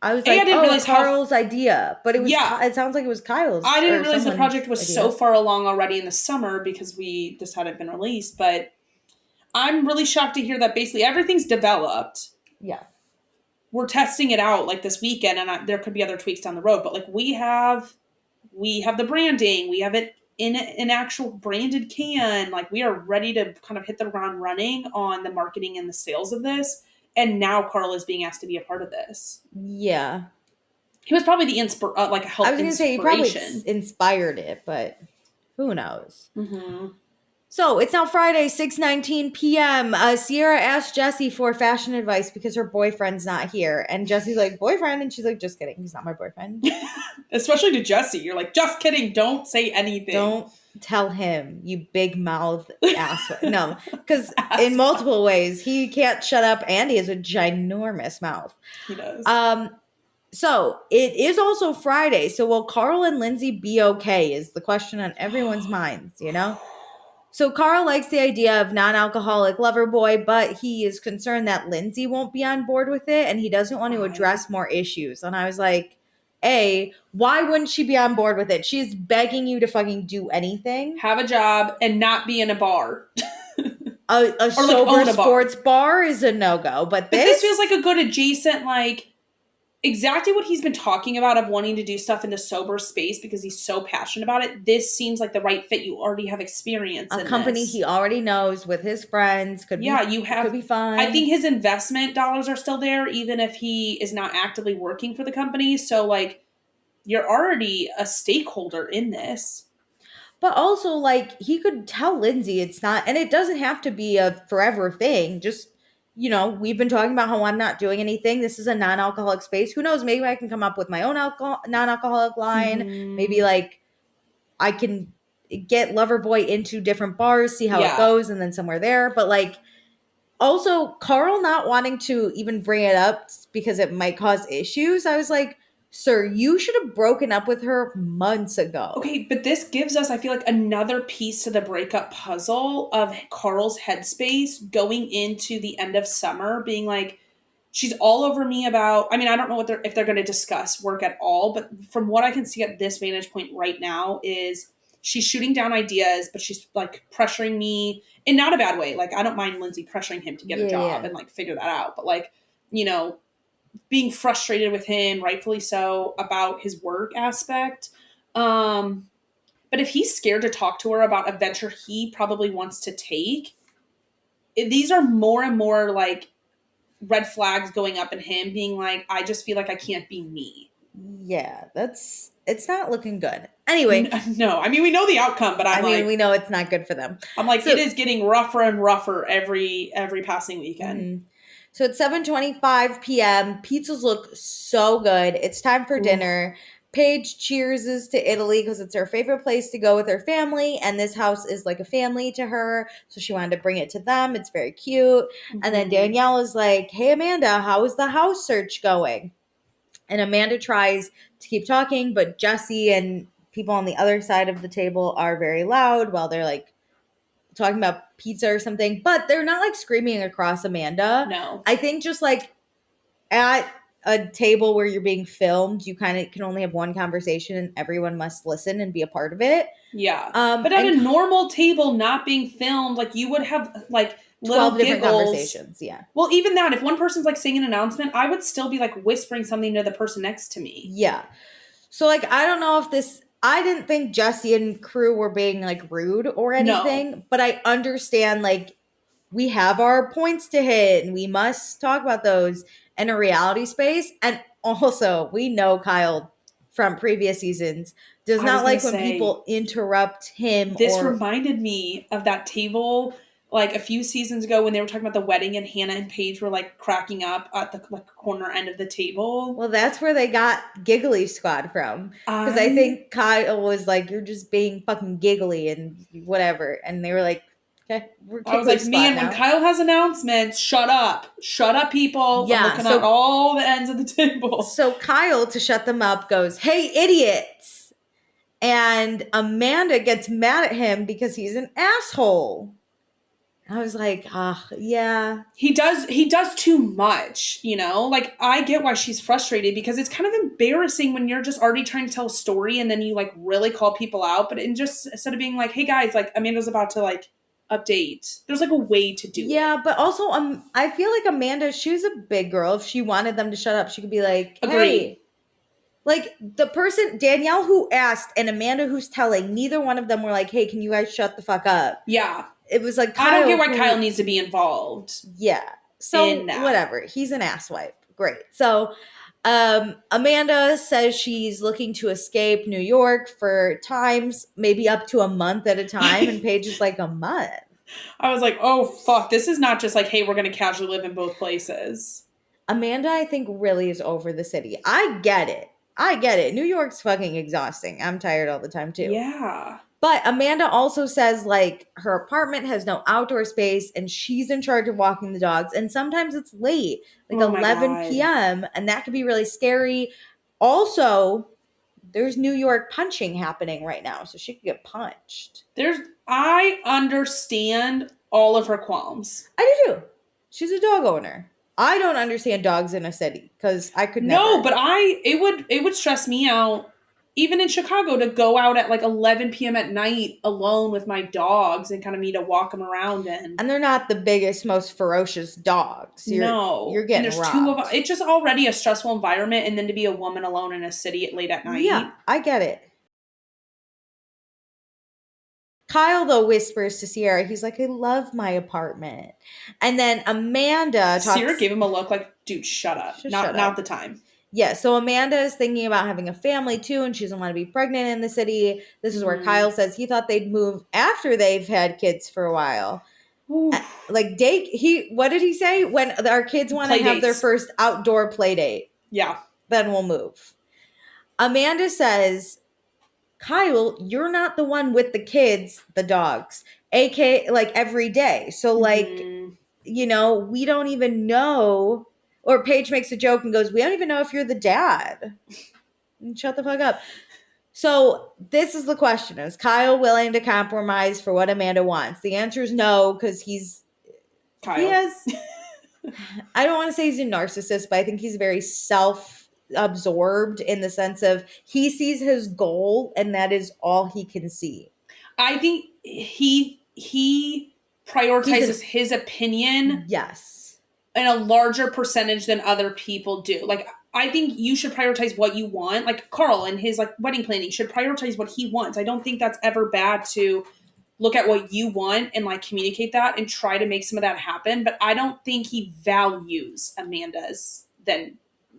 I was like, I didn't realize Carl's idea, but it was. It sounds like it was Kyle's. I didn't realize the project was so far along already in the summer, because this hadn't been released. But I'm really shocked to hear that basically everything's developed. Yeah, we're testing it out like this weekend, and there could be other tweaks down the road. But like we have the branding, we have it in an actual branded can. Like we are ready to kind of hit the ground running on the marketing and the sales of this. And now Carl is being asked to be a part of this. Yeah. He was probably the like a help. I was going to say he probably inspired it, but who knows? So it's now Friday, 6:19 p.m. Ciara asked Jesse for fashion advice because her boyfriend's not here. And Jesse's like, boyfriend? And she's like, just kidding. He's not my boyfriend. Especially to Jesse. You're like, just kidding. Don't say anything. Don't tell him, you big mouth ass. No, because in multiple ways, he can't shut up and he has a ginormous mouth. He does. So it is also Friday. So will Carl and Lindsay be okay is the question on everyone's minds, you know? So Carl likes the idea of non-alcoholic Loverboy, but he is concerned that Lindsay won't be on board with it, and he doesn't want to address more issues. And I was like, why wouldn't she be on board with it? She's begging you to fucking do anything. Have a job and not be in a bar. a sober sports bar is a no-go, but this feels like a good adjacent, like, exactly what he's been talking about of wanting to do stuff in the sober space because he's so passionate about it. This seems like the right fit. You already have experience in a company he already knows with his friends. Could be fun. I think his investment dollars are still there, even if he is not actively working for the company. So, like, you're already a stakeholder in this. But also, like, he could tell Lindsay it's not, and it doesn't have to be a forever thing. Just, you know, we've been talking about how I'm not doing anything. This is a non-alcoholic space. Who knows? Maybe I can come up with my own non-alcoholic line. Maybe, like, I can get Loverboy into different bars, see how it goes, and then somewhere there. But, like, also, Carl not wanting to even bring it up because it might cause issues. I was like, sir, you should have broken up with her months ago. Okay, but this gives us, I feel like, another piece to the breakup puzzle of Carl's headspace going into the end of summer, being like, she's all over me about, I mean, I don't know if they're going to discuss work at all, but from what I can see at this vantage point right now is she's shooting down ideas, but she's like pressuring me in not a bad way. Like, I don't mind Lindsay pressuring him to get a job and like figure that out. But like, you know, being frustrated with him, rightfully so, about his work aspect. But if he's scared to talk to her about a venture he probably wants to take, these are more and more like red flags going up in him being like, I just feel like I can't be me. Yeah, it's not looking good. Anyway. No, I mean, we know the outcome, but I mean, we know it's not good for them. I'm like, it is getting rougher and rougher every passing weekend. So it's 7:25 p.m. Pizzas look so good. It's time for dinner. Paige cheerses to Italy because it's her favorite place to go with her family, and this house is like a family to her, so she wanted to bring it to them. It's very cute. And then Danielle is like, hey, Amanda, how is the house search going? And Amanda tries to keep talking, but Jesse and people on the other side of the table are very loud while they're like talking about pizza or something, but they're not like screaming across Amanda. No. I think just like at a table where you're being filmed, you kind of can only have one conversation and everyone must listen and be a part of it. Yeah. But at a normal table not being filmed, like you would have like 12 different conversations. Yeah. Well, even that, if one person's like saying an announcement, I would still be like whispering something to the person next to me. Yeah. So like, I don't know if I didn't think Jesse and crew were being like rude or anything, but I understand like we have our points to hit and we must talk about those in a reality space. And also, we know Kyle from previous seasons does not like when people interrupt him. This reminded me of that table like a few seasons ago when they were talking about the wedding and Hannah and Paige were like cracking up at the like corner end of the table. Well, that's where they got Giggly Squad from. Because I think Kyle was like, you're just being fucking giggly and whatever. And they were like, okay, we're I was like, man, when Kyle has announcements, shut up, people. Yeah, I'm looking at all the ends of the table. So Kyle, to shut them up, goes, hey, idiots. And Amanda gets mad at him because he's an asshole. I was like, yeah. He does too much, you know? Like, I get why she's frustrated because it's kind of embarrassing when you're just already trying to tell a story and then you, like, really call people out. But instead of being like, hey, guys, like, Amanda's about to, like, update. There's, like, a way to do it. Yeah, but also, I feel like Amanda, she was a big girl. If she wanted them to shut up, she could be like, hey. Like, the person, Danielle who asked and Amanda who's telling, neither one of them were like, hey, can you guys shut the fuck up? Yeah. It was like Kyle, I don't get why Kyle needs to be involved. Yeah. So whatever. He's an asswipe. Great. So Amanda says she's looking to escape New York for times, maybe up to a month at a time. And Paige is like, a month. I was like, oh, fuck. This is not just like, hey, we're going to casually live in both places. Amanda, I think, really is over the city. I get it. New York's fucking exhausting. I'm tired all the time, too. Yeah. But Amanda also says, like, her apartment has no outdoor space and she's in charge of walking the dogs. And sometimes it's late, like 11 p.m. And that could be really scary. Also, there's New York punching happening right now. So she could get punched. I understand all of her qualms. I do too. She's a dog owner. I don't understand dogs in a city because I could never. No, but it would stress me out. Even in Chicago, to go out at like 11 p.m. at night alone with my dogs and kind of me to walk them around in. And they're not the biggest, most ferocious dogs. You're getting and there's robbed. Two of them. It's just already a stressful environment, and then to be a woman alone in a city late at night. Yeah, I get it. Kyle, though, whispers to Ciara, he's like, I love my apartment. And then Amanda Ciara gave him a look like, dude, shut up. Not the time. Yeah, so Amanda is thinking about having a family too, and she doesn't want to be pregnant in the city. This is where Kyle says he thought they'd move after they've had kids for a while. Like what did he say? When our kids want to have their first outdoor play date. Yeah. Then we'll move. Amanda says, Kyle, you're not the one with the kids, the dogs, aka like every day. So like, you know, we don't even know. Or Paige makes a joke and goes, we don't even know if you're the dad. And shut the fuck up. So this is the question. Is Kyle willing to compromise for what Amanda wants? The answer is no, because Kyle. He has, I don't want to say he's a narcissist, but I think he's very self-absorbed in the sense of he sees his goal and that is all he can see. I think he prioritizes his opinion. Yes. In a larger percentage than other people do. Like, I think you should prioritize what you want. Like, Carl and his, like, wedding planning should prioritize what he wants. I don't think that's ever bad to look at what you want and, like, communicate that and try to make some of that happen. But I don't think he values Amanda's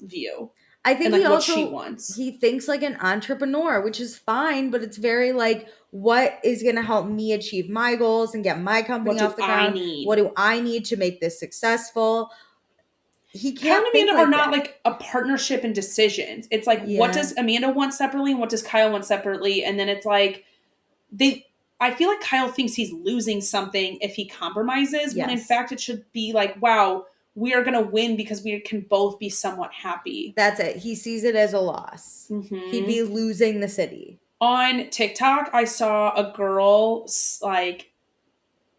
view. I think he also, what she wants. He thinks like an entrepreneur, which is fine, but it's very like, what is going to help me achieve my goals and get my company off the ground? What do I need to make this successful? he Kyle can't and Amanda think are not that. like a partnership in decisions. It's like, what does Amanda want separately and what does Kyle want separately? And then it's like, I feel like Kyle thinks he's losing something if he compromises, when in fact it should be like, wow, we are going to win because we can both be somewhat happy. That's it. He sees it as a loss. Mm-hmm. He'd be losing the city. On TikTok, I saw a girl like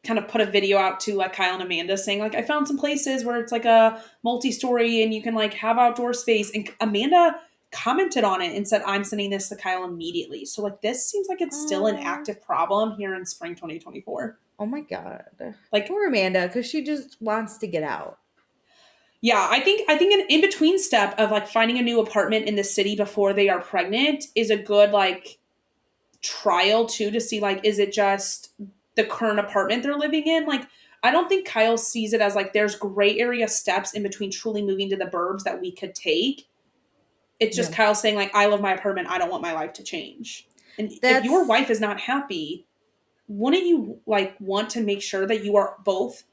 kind of put a video out to like Kyle and Amanda saying like, I found some places where it's like a multi-story and you can like have outdoor space. And Amanda commented on it and said, I'm sending this to Kyle immediately. So like, this seems like it's still an active problem here in spring 2024. Oh my God. Like, poor Amanda, because she just wants to get out. Yeah, I think an in-between step of like finding a new apartment in the city before they are pregnant is a good like trial too, to see like, is it just the current apartment they're living in? Like, I don't think Kyle sees it as like there's gray area steps in between truly moving to the burbs that we could take. It's just Kyle saying like, I love my apartment, I don't want my life to change. And if your wife is not happy, wouldn't you like want to make sure that you are both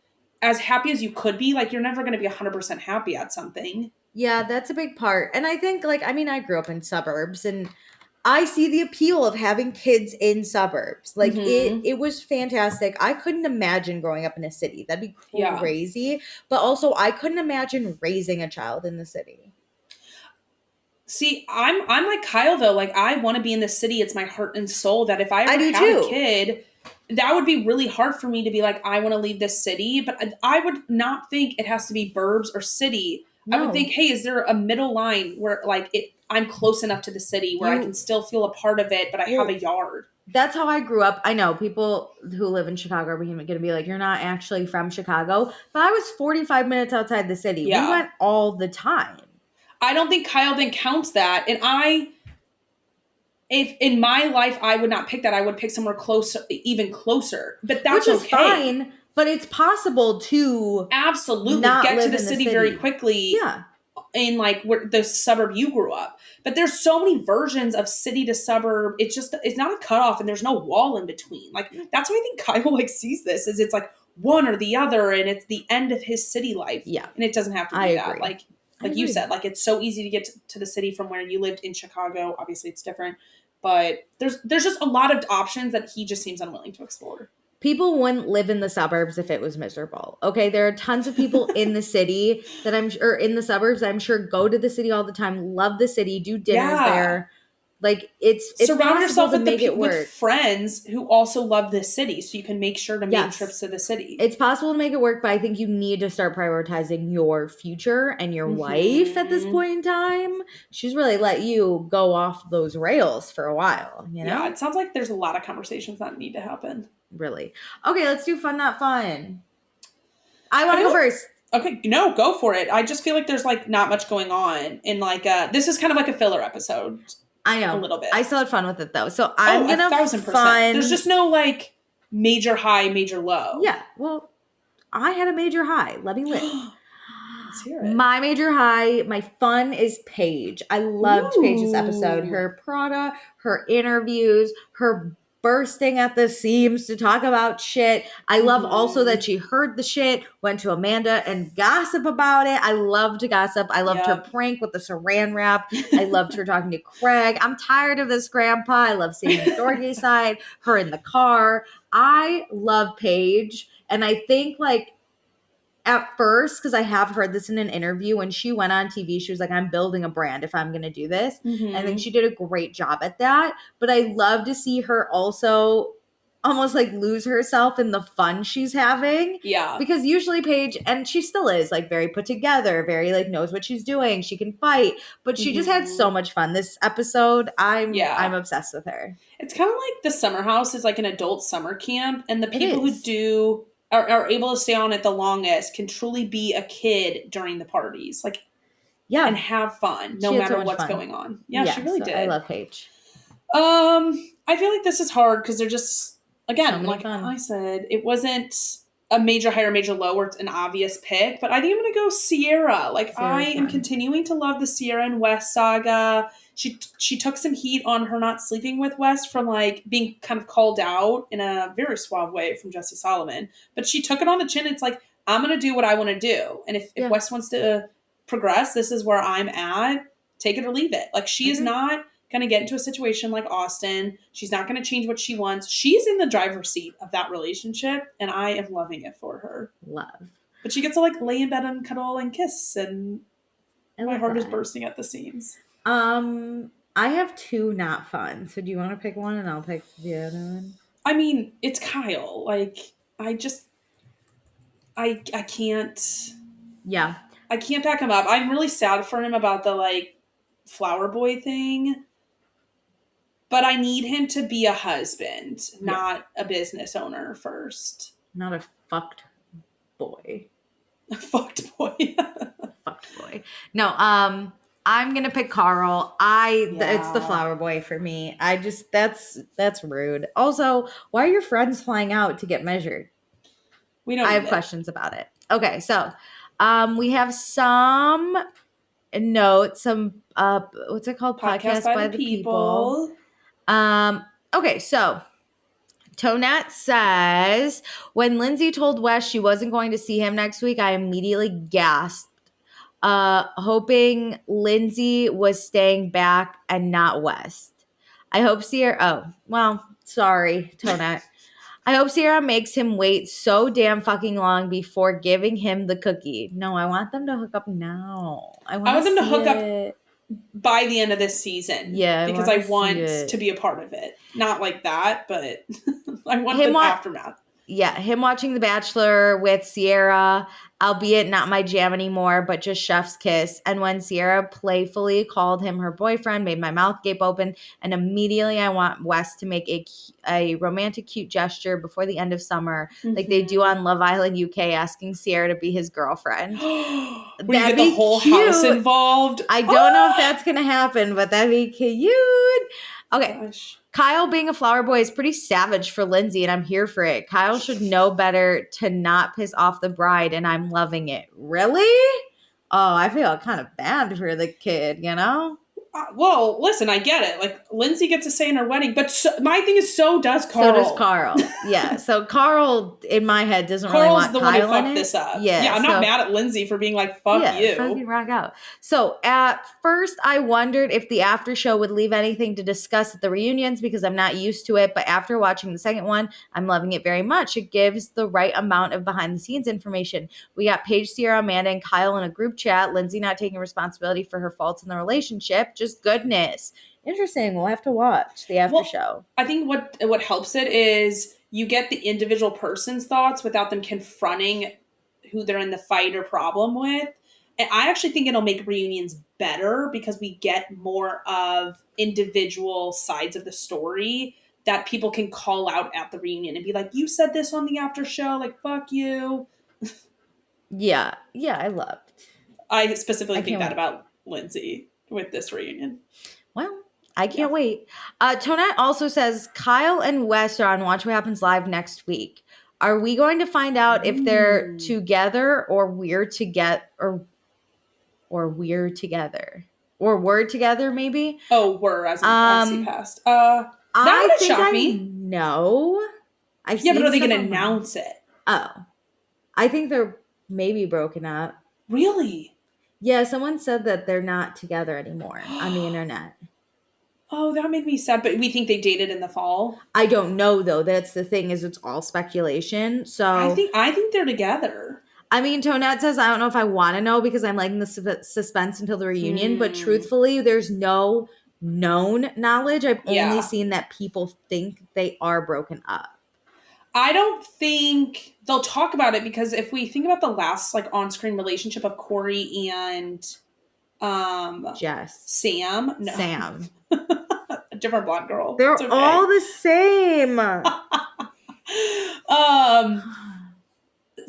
as happy as you could be? Like, you're never going to be 100% happy at something. Yeah, that's a big part. And I think like, I mean, I grew up in suburbs and I see the appeal of having kids in suburbs. Like it was fantastic. I couldn't imagine growing up in a city. That'd be crazy. Yeah. But also I couldn't imagine raising a child in the city. See, I'm like Kyle though. Like, I want to be in the city. It's my heart and soul that if I ever have a kid, that would be really hard for me to be like, I want to leave this city. But I would not think it has to be burbs or city. No. I would think, hey, is there a middle line where like I'm close enough to the city where I can still feel a part of it, but I have a yard. That's how I grew up. I know people who live in Chicago are going to be like, you're not actually from Chicago. But I was 45 minutes outside the city. Yeah. We went all the time. I don't think Kyle then counts that. And if in my life, I would not pick that. I would pick somewhere closer, even closer. But that's which is fine. But it's possible to absolutely get to the city very quickly. Yeah. In like where the suburb you grew up. But there's so many versions of city to suburb. It's not a cutoff and there's no wall in between. Like, that's why I think Kyle like sees this is it's like one or the other and it's the end of his city life. Yeah. And it doesn't have to be that. Like you said, like it's so easy to get to the city from where you lived in Chicago. Obviously it's different, but there's just a lot of options that he just seems unwilling to explore. People wouldn't live in the suburbs if it was miserable. Okay, there are tons of people in the city that in the suburbs that I'm sure go to the city all the time, love the city, do dinners there. Like it's surround yourself with with friends who also love this city, so you can make sure to make trips to the city. It's possible to make it work, but I think you need to start prioritizing your future and your wife at this point in time. She's really let you go off those rails for a while, you know? Yeah, it sounds like there's a lot of conversations that need to happen. Really. Okay, let's do fun, not fun. I want to go first. Okay, no, go for it. I just feel like there's like not much going on in like this is kind of like a filler episode. I know. A little bit. I still had fun with it though. So I'm going to 1,000%. There's just no like major high, major low. Yeah. Well, I had a major high. Let me live. Let's hear it. My major high, my fun is Paige. I loved Paige's episode. Her Prada, her interviews, her bursting at the seams to talk about shit. I love also that she heard the shit, went to Amanda and gossip about it. I love to gossip. I loved her prank with the saran wrap. I loved her talking to Craig. I'm tired of this grandpa. I love seeing the Dorothy side, her in the car. I love Paige. And I think like at first, because I have heard this in an interview, when she went on TV, she was like, I'm building a brand if I'm going to do this. I think she did a great job at that. But I love to see her also almost like lose herself in the fun she's having. Yeah. Because usually Paige, and she still is like very put together, very like knows what she's doing. She can fight, but she just had so much fun this episode. I'm obsessed with her. It's kind of like the summer house is like an adult summer camp. And the people who do are able to stay on it the longest can truly be a kid during the parties. Like, and have fun no matter what's going on. Yeah, she really did. I love Paige. I feel like this is hard because they're just, again, like I said, it wasn't a major high or major low or an obvious pick, but I think I'm going to go Ciara. Like, I am continuing to love the Ciara and Wes saga. She took some heat on her not sleeping with Wes from like being kind of called out in a very suave way from Jesse Solomon, but she took it on the chin. It's like, I'm going to do what I want to do. And if Wes wants to progress. This is where I'm at. Take it or leave it. Like, she is not going to get into a situation like Austin. She's not going to change what she wants. She's in the driver's seat of that relationship, and I am loving it for her. Love. But she gets to, like, lay in bed and cuddle and kiss, and my heart is bursting at the seams. I have 2 not fun. So do you want to pick one and I'll pick the other one? I mean, it's Kyle. Like, I can't. Yeah. I can't back him up. I'm really sad for him about the, like, flower boy thing. But I need him to be a husband, not a business owner first. Not a fucked boy. A fucked boy. Fucked boy. No, I'm gonna pick Carl. It's the flower boy for me. That's rude. Also, why are your friends flying out to get measured? I have questions about it. Okay, so we have some notes, what's it called? Podcast by the people. Okay, so Tonette says, when Lindsay told Wes she wasn't going to see him next week, I immediately gasped, hoping Lindsay was staying back and not Wes. I hope Ciara, sorry, Tonette. I hope Ciara makes him wait so damn fucking long before giving him the cookie. No, I want them to hook up now. I want them to hook up by the end of this season. Yeah. Because I want to be a part of it. Not like that, but I want the aftermath. Yeah, him watching The Bachelor with Ciara, albeit not my jam anymore, but just chef's kiss. And when Ciara playfully called him her boyfriend, made my mouth gape open, and immediately I want Wes to make a romantic, cute gesture before the end of summer, like they do on Love Island UK, asking Ciara to be his girlfriend. That'd get the whole house involved. I don't know if that's going to happen, but that'd be cute. Okay. Gosh. Kyle being a flower boy is pretty savage for Lindsay, and I'm here for it. Kyle should know better to not piss off the bride, and I'm loving it. Really? Oh, I feel kind of bad for the kid, you know? Well, listen, I get it. Like, Lindsay gets a say in her wedding, but my thing is so does Carl. So does Carl. Yeah. So Carl, in my head, doesn't really want Kyle in it. Carl's the one who fucked this up. Yeah, I'm not mad at Lindsay for being like, fuck you. Fucking rock out. So at first, I wondered if the after show would leave anything to discuss at the reunions because I'm not used to it. But after watching the second one, I'm loving it very much. It gives the right amount of behind the scenes information. We got Paige, Ciara, Amanda, and Kyle in a group chat. Lindsay not taking responsibility for her faults in the relationship. Just goodness. Interesting. We'll have to watch the after show. I think what helps it is you get the individual person's thoughts without them confronting who they're in the fight or problem with. And I actually think it'll make reunions better because we get more of individual sides of the story that people can call out at the reunion and be like, you said this on the after show, like, fuck you. Yeah, I specifically think that about Lindsay with this reunion. Well, I can't wait. Tonette also says Kyle and Wes are on Watch What Happens Live next week. Are we going to find out if they're together or we're together or we're together or we're together maybe? Oh, we're as in past. That would shock me. No. But are they going to announce it? Oh, I think they're maybe broken up. Really? Yeah, someone said that they're not together anymore on the internet. Oh, that made me sad. But we think they dated in the fall? I don't know, though. That's the thing, is it's all speculation. So I think they're together. I mean, Tonette says, I don't know if I want to know because I'm liking the suspense until the reunion. But truthfully, there's no known knowledge. I've only seen that people think they are broken up. I don't think they'll talk about it because if we think about the last like on-screen relationship of Corey and Jess. Sam. No. Sam. A different blonde girl. They're all the same.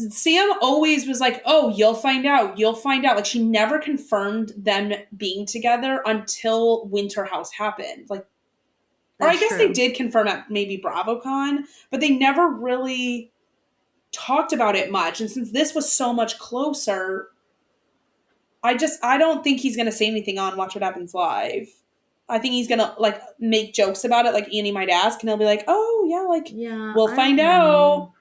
Sam always was like, oh, you'll find out. Like, she never confirmed them being together until Winter House happened. Like, or I guess they did confirm at maybe BravoCon, but they never really talked about it much. And since this was so much closer, I don't think he's going to say anything on Watch What Happens Live. I think he's going to like make jokes about it like Annie might ask, and he'll be like, oh yeah, like we'll find out.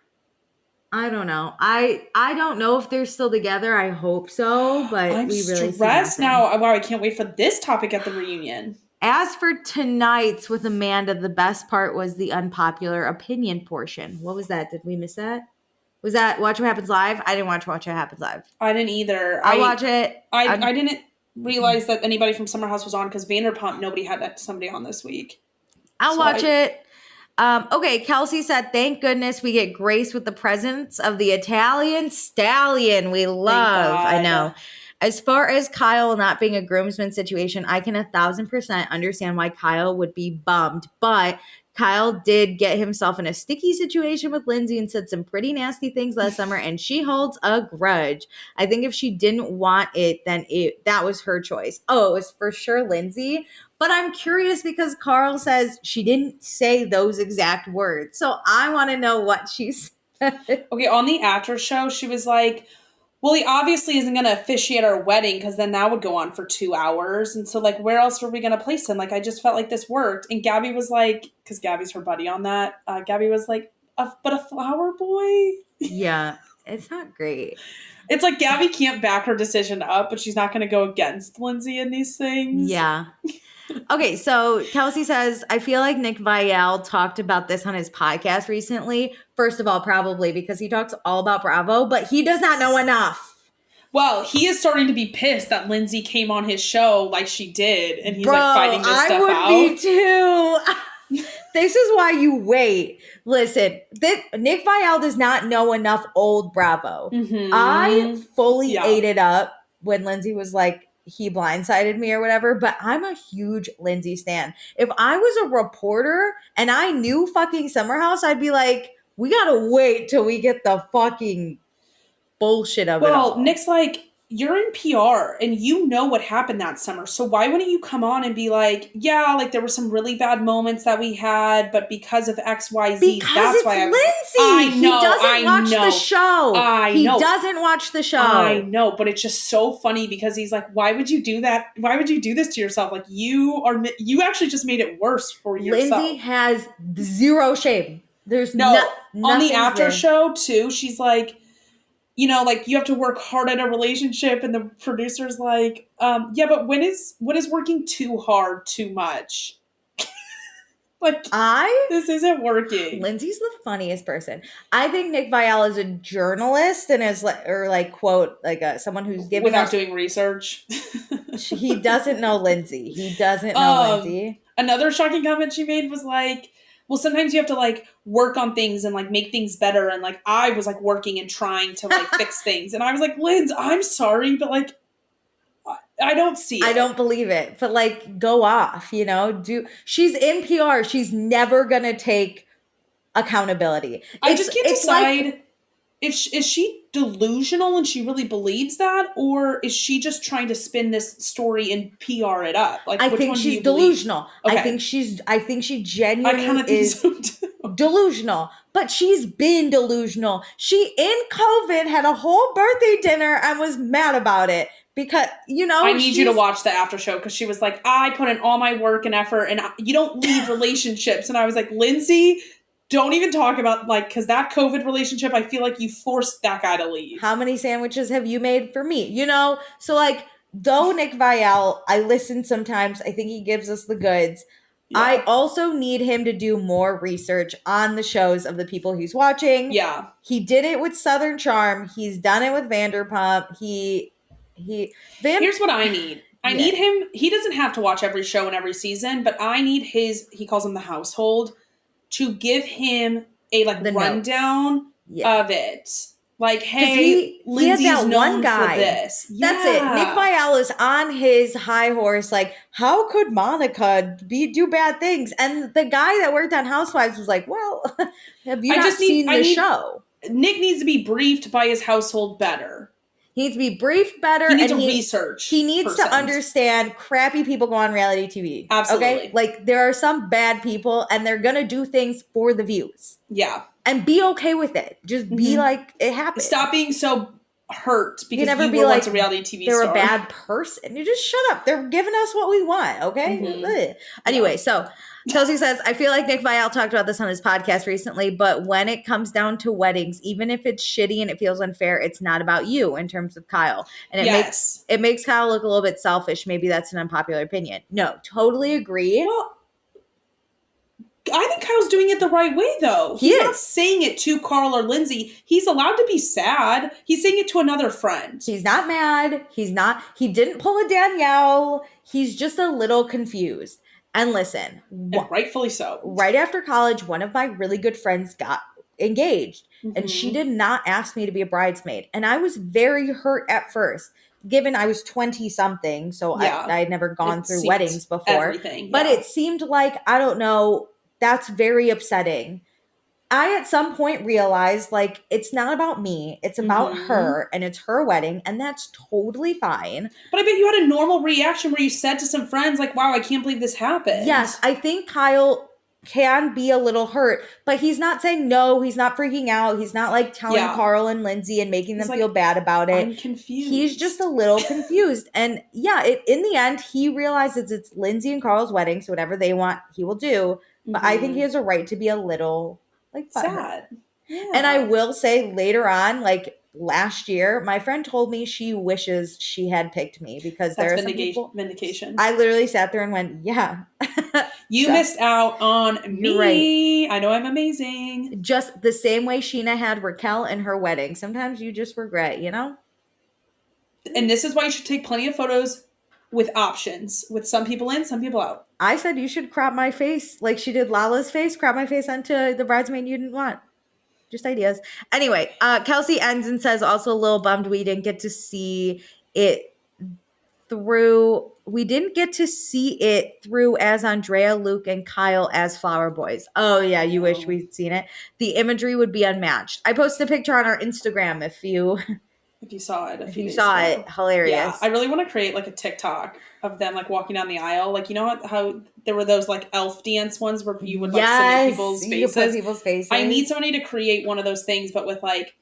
I don't know. I don't know if they're still together. I hope so, but I'm we really stressed now. Wow, I can't wait for this topic at the reunion. As for tonight's with Amanda, the best part was the unpopular opinion portion. What was that? Did we miss that? Was that Watch What Happens Live? I didn't watch What Happens Live. I didn't either. I'll watch it. I didn't realize that anybody from Summer House was on because Vanderpump, nobody had somebody on this week. I'll watch it. Okay, Kelsey said, thank goodness we get graced with the presence of the Italian stallion we love. I know. As far as Kyle not being a groomsman situation, I can 1,000% understand why Kyle would be bummed. But Kyle did get himself in a sticky situation with Lindsay and said some pretty nasty things last summer, and she holds a grudge. I think if she didn't want it, then that was her choice. Oh, it was for sure Lindsay. But I'm curious because Carl says she didn't say those exact words. So I want to know what she said. Okay, on the after show, she was like, well, he obviously isn't going to officiate our wedding because then that would go on for 2 hours. And so, like, where else were we going to place him? Like, I just felt like this worked. And Gabby was like, because Gabby's her buddy on that, Gabby was like, but a flower boy? Yeah, it's not great. It's like Gabby can't back her decision up, but she's not going to go against Lindsay in these things. Yeah. Okay, so Kelsey says, I feel like Nick Viall talked about this on his podcast recently. First of all, probably because he talks all about Bravo, but he does not know enough. Well, he is starting to be pissed that Lindsay came on his show like she did, and he's like fighting this stuff out. I would be too. This is why you wait. Listen, Nick Viall does not know enough old Bravo. Mm-hmm. I fully ate it up when Lindsay was like, he blindsided me or whatever, but I'm a huge Lindsay stan. If I was a reporter and I knew fucking Summer House, I'd be like, we gotta wait till we get the fucking bullshit of it all. Well, Nick's like, you're in PR and you know what happened that summer. So why wouldn't you come on and be like, yeah, like there were some really bad moments that we had, but because of XYZ, because that's why Lindsay. He doesn't watch the show. He doesn't watch the show. I know, but it's just so funny because he's like, why would you do that? Why would you do this to yourself? Like you actually just made it worse for yourself. Lindsay has zero shame. There's on the after show too. She's like, you know, like you have to work hard at a relationship, and the producer's like, yeah, but when is working too hard too much? Like, this isn't working. Lindsay's the funniest person. I think Nick Viall is a journalist and is quote, someone who's giving without doing research. He doesn't know Lindsay. He doesn't know Lindsay. Another shocking comment she made was like, well, sometimes you have to like work on things and like make things better. And like, I was like working and trying to like fix things. And I was like, Linz, I'm sorry, but like, I don't see it. I don't believe it, but like go off, you know, she's in PR. She's never going to take accountability. I just can't decide if is she delusional and she really believes that, or is she just trying to spin this story and PR it up? Like, I think she's delusional. Okay. I think she genuinely is delusional, but she's been delusional. She in COVID had a whole birthday dinner and was mad about it because, you know, I need you to watch the after show because she was like, I put in all my work and effort and you don't leave relationships. And I was like, Lindsay, don't even talk about, like, because that COVID relationship, I feel like you forced that guy to leave. How many sandwiches have you made for me? You know? So, like, though Nick Viall, I listen sometimes. I think he gives us the goods. Yeah. I also need him to do more research on the shows of the people he's watching. Yeah. He did it with Southern Charm. He's done it with Vanderpump. Here's what I need. I need him. He doesn't have to watch every show and every season, but I need he calls him the household, to give him a rundown of it. Like, hey, Lindsay's known for this. That's it. Nick Viall is on his high horse. Like, how could Monica do bad things? And the guy that worked on Housewives was like, well, have you not seen the show? Nick needs to be briefed by his household better. He needs to be briefed better. He needs to research. He needs to understand crappy people go on reality TV. Absolutely. Okay? Like, there are some bad people, and they're going to do things for the views. Yeah. And be okay with it. Just be like, it happens. Stop being so hurt because never you be were like, once a reality TV they're star. a bad person. You just shut up. They're giving us what we want, okay? Mm-hmm. Anyway, so Kelsey says, I feel like Nick Viall talked about this on his podcast recently, but when it comes down to weddings, even if it's shitty and it feels unfair, it's not about you in terms of Kyle. And it makes Kyle look a little bit selfish. Maybe that's an unpopular opinion. No, totally agree. Well, I think Kyle's doing it the right way, though. He's not saying it to Carl or Lindsay. He's allowed to be sad. He's saying it to another friend. He's not mad. He didn't pull a Danielle. He's just a little confused. And listen. And rightfully so. Right after college, one of my really good friends got engaged. Mm-hmm. And she did not ask me to be a bridesmaid. And I was very hurt at first, given I was 20-something. So I had never gone through weddings before. But it seemed like, I don't know, that's very upsetting. I, at some point, realized, like, it's not about me. It's about her, and it's her wedding, and that's totally fine. But I bet you had a normal reaction where you said to some friends, like, wow, I can't believe this happened. Yes, I think Kyle can be a little hurt, but he's not saying no. He's not freaking out. He's not, like, telling Carl and Lindsay and making them feel bad about it. I'm confused. He's just a little confused. And, in the end, he realizes it's Lindsay and Carl's wedding, so whatever they want, he will do. But I think he has a right to be a little, like, sad. Yeah. And I will say later on, like last year, my friend told me she wishes she had picked me because there's vindication. I literally sat there and went, yeah. You missed out on me. Right. I know I'm amazing. Just the same way Sheena had Raquel in her wedding. Sometimes you just regret, And this is why you should take plenty of photos with options, with some people in, some people out. I said you should crop my face like she did Lala's face, crop my face onto the bridesmaid you didn't want. Just ideas. Anyway, Kelsey ends and says, also a little bummed we didn't get to see it through. We didn't get to see it through as Andrea, Luke, and Kyle as flower boys. Oh, yeah, you wish we'd seen it. The imagery would be unmatched. I posted a picture on our Instagram if you saw it. If you saw it, hilarious. Yeah, I really want to create like a TikTok of them like walking down the aisle. Like, you know how there were those like elf dance ones where you would like submit people's faces? I need somebody to create one of those things, but with like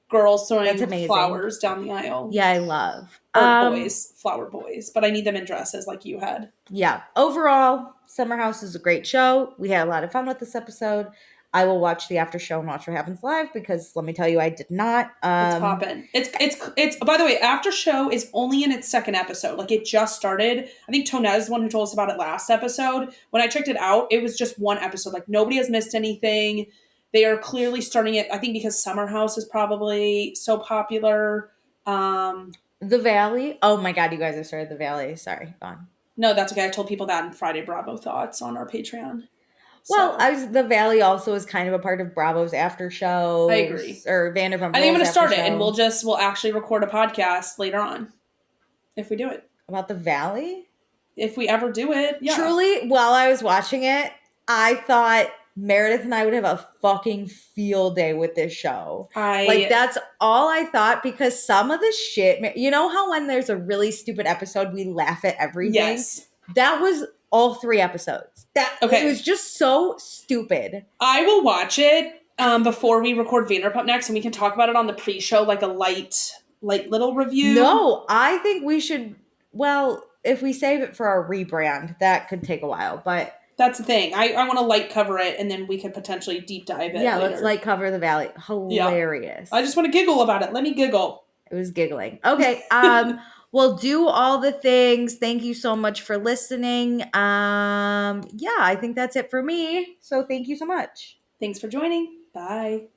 girls throwing flowers down the aisle. Yeah, I love. Or boys, flower boys. But I need them in dresses like you had. Yeah. Overall, Summer House is a great show. We had a lot of fun with this episode. I will watch the after show and watch what happens live because let me tell you, I did not. It's poppin'. It's. By the way, after show is only in its second episode. Like it just started. I think Tonez is the one who told us about it last episode. When I checked it out, it was just one episode. Like nobody has missed anything. They are clearly starting it. I think because Summer House is probably so popular. The Valley. Oh my God, you guys have started The Valley. Sorry, go on. No, that's okay. I told people that in Friday Bravo Thoughts on our Patreon. Well, The Valley also is kind of a part of Bravo's after show. I agree. Or Vanderpump. I think I'm going to start it, and we'll actually record a podcast later on, if we do it. About The Valley? If we ever do it, yeah. Truly, while I was watching it, I thought Meredith and I would have a fucking field day with this show. That's all I thought because some of the shit, you know how when there's a really stupid episode, we laugh at everything? Yes. That was all 3 episodes. It was just so stupid. I will watch it before we record Vanderpump next, and we can talk about it on the pre-show, like a light little review. No, I think we should. Well, if we save it for our rebrand, that could take a while, but that's the thing. I want to light cover it, and then we could potentially deep dive it. Yeah, later. Let's light cover The Valley. Hilarious. Yeah. I just want to giggle about it. Let me giggle. It was giggling. Okay. We'll do all the things. Thank you so much for listening. Yeah, I think that's it for me. So thank you so much. Thanks for joining. Bye.